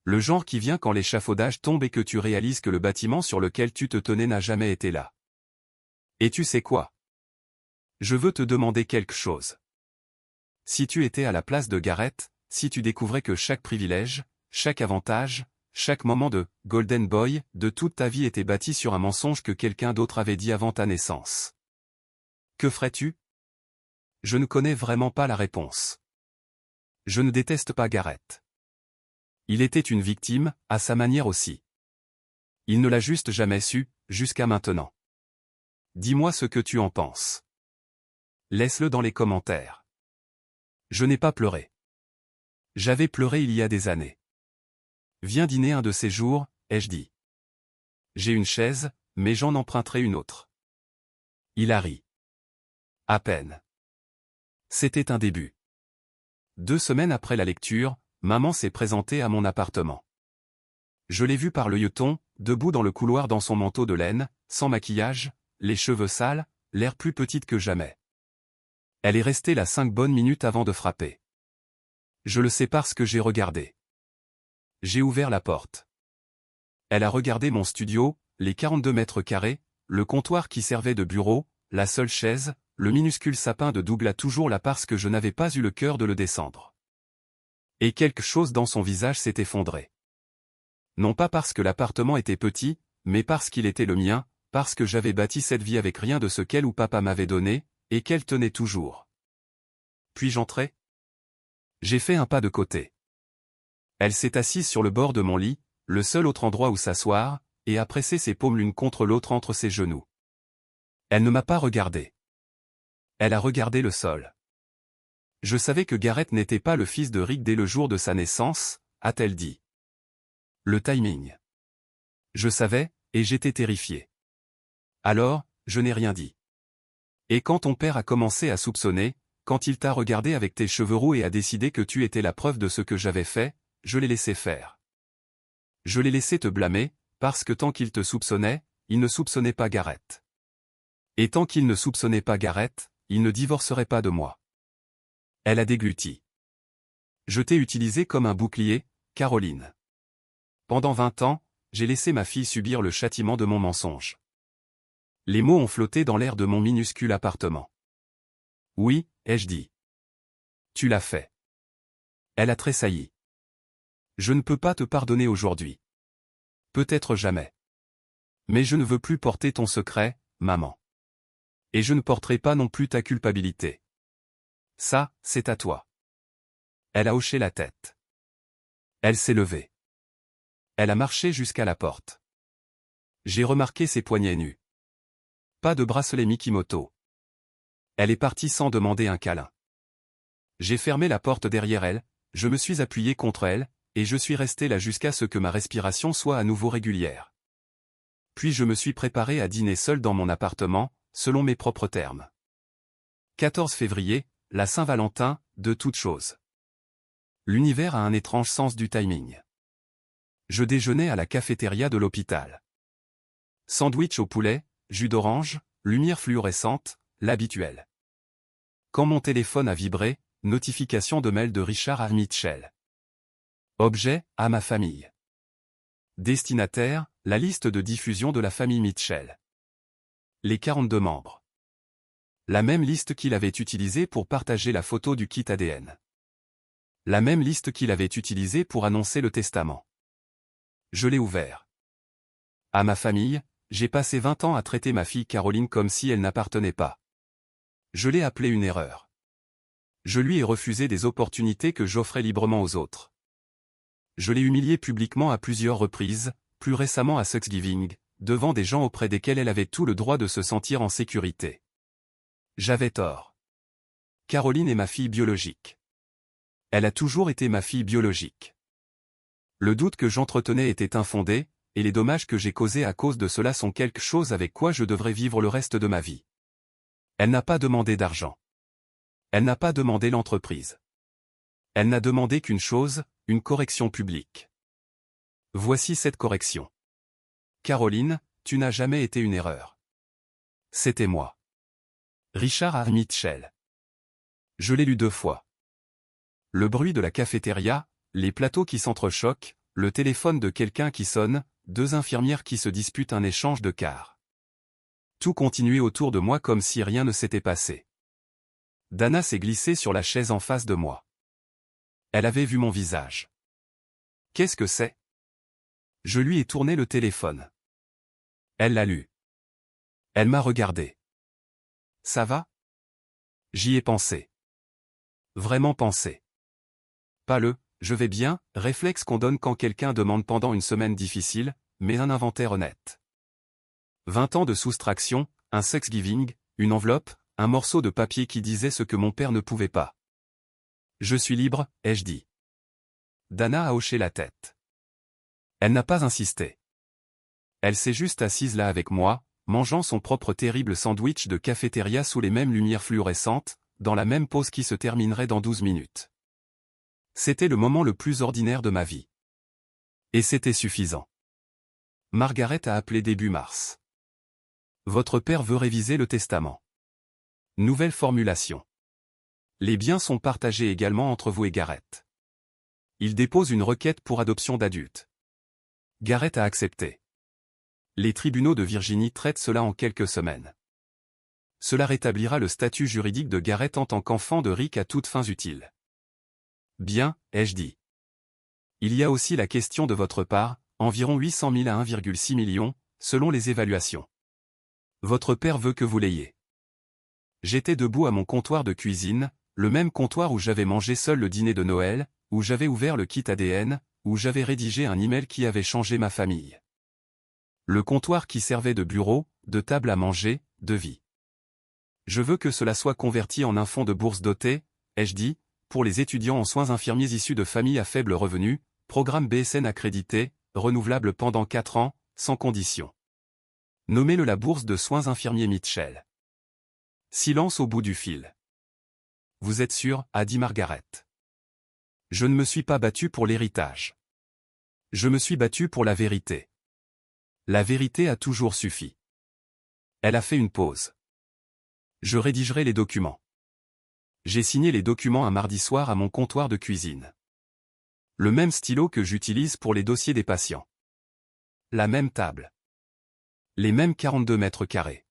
S1: Le genre qui vient quand l'échafaudage tombe et que tu réalises que le bâtiment sur lequel tu te tenais n'a jamais été là. Et tu sais quoi? Je veux te demander quelque chose. Si tu étais à la place de Garrett, si tu découvrais que chaque privilège, chaque avantage, chaque moment de « Golden Boy » de toute ta vie était bâti sur un mensonge que quelqu'un d'autre avait dit avant ta naissance. Que ferais-tu? Je ne connais vraiment pas la réponse. Je ne déteste pas Garrett. Il était une victime, à sa manière aussi. Il ne l'a juste jamais su, jusqu'à maintenant. Dis-moi ce que tu en penses. Laisse-le dans les commentaires. Je n'ai pas pleuré. J'avais pleuré il y a des années. Viens dîner un de ces jours, ai-je dit. J'ai une chaise, mais j'en emprunterai une autre. Il a ri. À peine. C'était un début. 2 semaines après la lecture, maman s'est présentée à mon appartement. Je l'ai vue par le l'œilleton, debout dans le couloir dans son manteau de laine, sans maquillage, les cheveux sales, l'air plus petite que jamais. Elle est restée là 5 bonnes minutes avant de frapper. Je le sais parce que j'ai regardé. J'ai ouvert la porte. Elle a regardé mon studio, les 42 mètres carrés, le comptoir qui servait de bureau, la seule chaise, le minuscule sapin de Douglas toujours là parce que je n'avais pas eu le cœur de le descendre. Et quelque chose dans son visage s'est effondré. Non pas parce que l'appartement était petit, mais parce qu'il était le mien, parce que j'avais bâti cette vie avec rien de ce qu'elle ou papa m'avait donné, et qu'elle tenait toujours. Puis-je entrer? J'ai fait un pas de côté. Elle s'est assise sur le bord de mon lit, le seul autre endroit où s'asseoir, et a pressé ses paumes l'une contre l'autre entre ses genoux. Elle ne m'a pas regardé. Elle a regardé le sol. Je savais que Garrett n'était pas le fils de Rick dès le jour de sa naissance, a-t-elle dit. Le timing. Je savais, et j'étais terrifié. Alors, je n'ai rien dit. Et quand ton père a commencé à soupçonner, quand il t'a regardé avec tes cheveux roux et a décidé que tu étais la preuve de ce que j'avais fait, je l'ai laissé faire. Je l'ai laissé te blâmer, parce que tant qu'il te soupçonnait, il ne soupçonnait pas Garrett. Et tant qu'il ne soupçonnait pas Garrett, il ne divorcerait pas de moi. Elle a dégluti. Je t'ai utilisé comme un bouclier, Caroline. Pendant 20 ans, j'ai laissé ma fille subir le châtiment de mon mensonge. Les mots ont flotté dans l'air de mon minuscule appartement. Oui, ai-je dit. Tu l'as fait. Elle a tressailli. Je ne peux pas te pardonner aujourd'hui. Peut-être jamais. Mais je ne veux plus porter ton secret, maman. Et je ne porterai pas non plus ta culpabilité. Ça, c'est à toi. Elle a hoché la tête. Elle s'est levée. Elle a marché jusqu'à la porte. J'ai remarqué ses poignets nus. Pas de bracelet Mikimoto. Elle est partie sans demander un câlin. J'ai fermé la porte derrière elle, je me suis appuyé contre elle, et je suis resté là jusqu'à ce que ma respiration soit à nouveau régulière. Puis je me suis préparé à dîner seul dans mon appartement, selon mes propres termes. 14 février, la Saint-Valentin, de toute chose. L'univers a un étrange sens du timing. Je déjeunais à la cafétéria de l'hôpital. Sandwich au poulet, jus d'orange, lumière fluorescente, l'habituel. Quand mon téléphone a vibré, notification de mail de Richard à Mitchell. Objet, à ma famille. Destinataire, la liste de diffusion de la famille Mitchell. Les 42 membres. La même liste qu'il avait utilisée pour partager la photo du kit ADN. La même liste qu'il avait utilisée pour annoncer le testament. Je l'ai ouvert. À ma famille, j'ai passé 20 ans à traiter ma fille Caroline comme si elle n'appartenait pas. Je l'ai appelée une erreur. Je lui ai refusé des opportunités que j'offrais librement aux autres. Je l'ai humiliée publiquement à plusieurs reprises, plus récemment à Thanksgiving, devant des gens auprès desquels elle avait tout le droit de se sentir en sécurité. J'avais tort. Caroline est ma fille biologique. Elle a toujours été ma fille biologique. Le doute que j'entretenais était infondé, et les dommages que j'ai causés à cause de cela sont quelque chose avec quoi je devrais vivre le reste de ma vie. Elle n'a pas demandé d'argent. Elle n'a pas demandé l'entreprise. Elle n'a demandé qu'une chose, une correction publique. Voici cette correction. Caroline, tu n'as jamais été une erreur. C'était moi. Richard R. Mitchell. Je l'ai lu 2 fois. Le bruit de la cafétéria, les plateaux qui s'entrechoquent, le téléphone de quelqu'un qui sonne, 2 infirmières qui se disputent un échange de cartes. Tout continuait autour de moi comme si rien ne s'était passé. Dana s'est glissée sur la chaise en face de moi. Elle avait vu mon visage. Qu'est-ce que c'est? Je lui ai tourné le téléphone. Elle l'a lu. Elle m'a regardé. Ça va? J'y ai pensé. Vraiment pensé. Pas le « je vais bien » réflexe qu'on donne quand quelqu'un demande pendant une semaine difficile, mais un inventaire honnête. 20 ans de soustraction, un Thanksgiving, une enveloppe, un morceau de papier qui disait ce que mon père ne pouvait pas. Je suis libre, ai-je dit. Dana a hoché la tête. Elle n'a pas insisté. Elle s'est juste assise là avec moi, mangeant son propre terrible sandwich de cafétéria sous les mêmes lumières fluorescentes, dans la même pause qui se terminerait dans 12 minutes. C'était le moment le plus ordinaire de ma vie. Et c'était suffisant. Margaret a appelé début mars. Votre père veut réviser le testament. Nouvelle formulation. Les biens sont partagés également entre vous et Gareth. Il dépose une requête pour adoption d'adultes. Gareth a accepté. Les tribunaux de Virginie traitent cela en quelques semaines. Cela rétablira le statut juridique de Gareth en tant qu'enfant de Rick à toutes fins utiles. Bien, ai-je dit. Il y a aussi la question de votre part, environ 800 000 à 1,6 million, selon les évaluations. Votre père veut que vous l'ayez. J'étais debout à mon comptoir de cuisine, le même comptoir où j'avais mangé seul le dîner de Noël, où j'avais ouvert le kit ADN, où j'avais rédigé un email qui avait changé ma famille. Le comptoir qui servait de bureau, de table à manger, de vie. Je veux que cela soit converti en un fonds de bourse doté, ai-je dit, pour les étudiants en soins infirmiers issus de familles à faible revenu, programme BSN accrédité, renouvelable pendant 4 ans, sans condition. Nommez-le la bourse de soins infirmiers Mitchell. Silence au bout du fil. Vous êtes sûr, a dit Margaret. Je ne me suis pas battu pour l'héritage. Je me suis battu pour la vérité. La vérité a toujours suffi. Elle a fait une pause. Je rédigerai les documents. J'ai signé les documents un mardi soir à mon comptoir de cuisine. Le même stylo que j'utilise pour les dossiers des patients. La même table. Les mêmes 42 mètres carrés.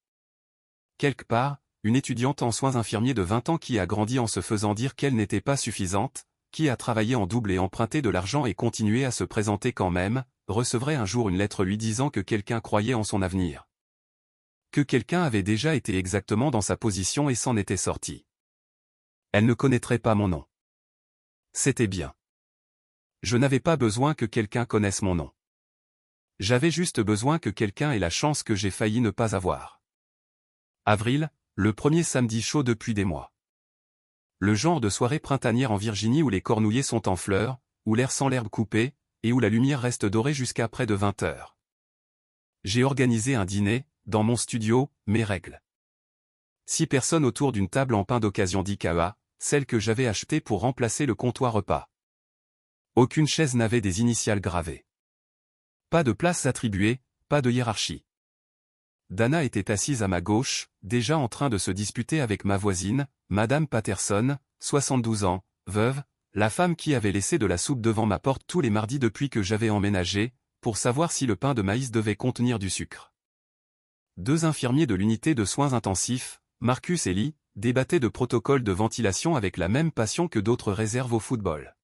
S1: Quelque part, une étudiante en soins infirmiers de 20 ans qui a grandi en se faisant dire qu'elle n'était pas suffisante, qui a travaillé en double et emprunté de l'argent et continué à se présenter quand même, recevrait un jour une lettre lui disant que quelqu'un croyait en son avenir. Que quelqu'un avait déjà été exactement dans sa position et s'en était sorti. Elle ne connaîtrait pas mon nom. C'était bien. Je n'avais pas besoin que quelqu'un connaisse mon nom. J'avais juste besoin que quelqu'un ait la chance que j'ai failli ne pas avoir. Avril, le premier samedi chaud depuis des mois. Le genre de soirée printanière en Virginie où les cornouillers sont en fleurs, où l'air sent l'herbe coupée, et où la lumière reste dorée jusqu'à près de 20 heures. J'ai organisé un dîner, dans mon studio, mes règles. 6 personnes autour d'une table en pain d'occasion d'IKEA, celle que j'avais achetée pour remplacer le comptoir repas. Aucune chaise n'avait des initiales gravées. Pas de place attribuée, pas de hiérarchie. Dana était assise à ma gauche, déjà en train de se disputer avec ma voisine, Madame Patterson, 72 ans, veuve, la femme qui avait laissé de la soupe devant ma porte tous les mardis depuis que j'avais emménagé, pour savoir si le pain de maïs devait contenir du sucre. 2 infirmiers de l'unité de soins intensifs, Marcus et Lee débattaient de protocoles de ventilation avec la même passion que d'autres réserves au football.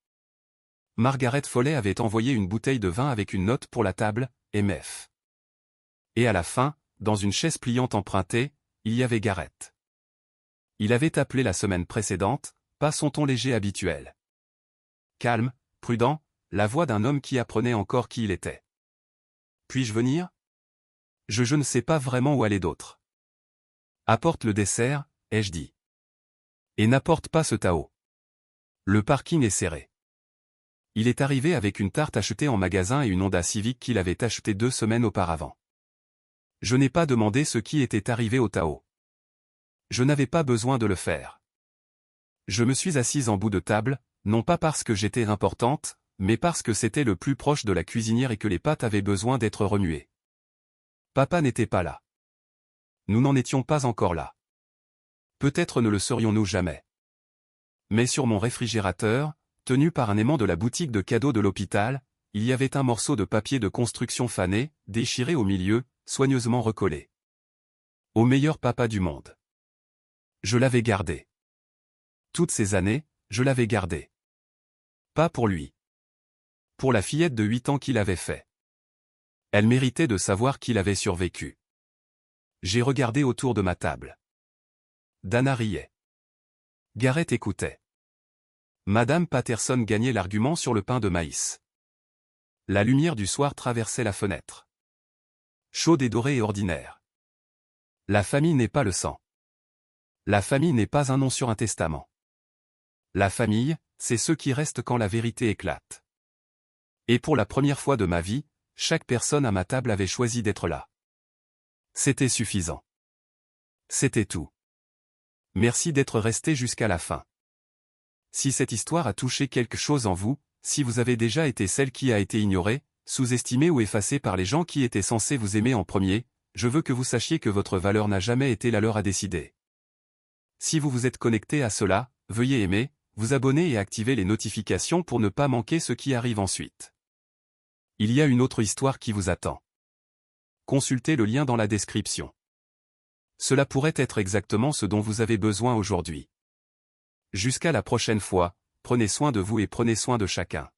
S1: Margaret Foley avait envoyé une bouteille de vin avec une note pour la table, MF. Et à la fin, dans une chaise pliante empruntée, il y avait Gareth. Il avait appelé la semaine précédente, pas son ton léger habituel. Calme, prudent, la voix d'un homme qui apprenait encore qui il était. Puis-je venir ? Je ne sais pas vraiment où aller d'autre. Apporte le dessert, ai-je dit. Et n'apporte pas ce Tao. Le parking est serré. Il est arrivé avec une tarte achetée en magasin et une Honda Civic qu'il avait achetée 2 semaines auparavant. Je n'ai pas demandé ce qui était arrivé au Tao. Je n'avais pas besoin de le faire. Je me suis assise en bout de table, non pas parce que j'étais importante, mais parce que c'était le plus proche de la cuisinière et que les pâtes avaient besoin d'être remuées. Papa n'était pas là. Nous n'en étions pas encore là. Peut-être ne le serions-nous jamais. Mais sur mon réfrigérateur, tenu par un aimant de la boutique de cadeaux de l'hôpital, il y avait un morceau de papier de construction fané, déchiré au milieu, soigneusement recollé. Au meilleur papa du monde. Je l'avais gardé. Toutes ces années, je l'avais gardé. Pas pour lui. Pour la fillette de 8 ans qu'il avait fait. Elle méritait de savoir qu'il avait survécu. J'ai regardé autour de ma table. Dana riait. Gareth écoutait. Madame Patterson gagnait l'argument sur le pain de maïs. La lumière du soir traversait la fenêtre. Chaude et dorée et ordinaire. La famille n'est pas le sang. La famille n'est pas un nom sur un testament. La famille, c'est ceux qui restent quand la vérité éclate. Et pour la première fois de ma vie, chaque personne à ma table avait choisi d'être là. C'était suffisant. C'était tout. Merci d'être resté jusqu'à la fin. Si cette histoire a touché quelque chose en vous, si vous avez déjà été celle qui a été ignorée, sous-estimée ou effacée par les gens qui étaient censés vous aimer en premier, je veux que vous sachiez que votre valeur n'a jamais été la leur à décider. Si vous vous êtes connecté à cela, veuillez aimer, vous abonner et activer les notifications pour ne pas manquer ce qui arrive ensuite. Il y a une autre histoire qui vous attend. Consultez le lien dans la description. Cela pourrait être exactement ce dont vous avez besoin aujourd'hui. Jusqu'à la prochaine fois, prenez soin de vous et prenez soin de chacun.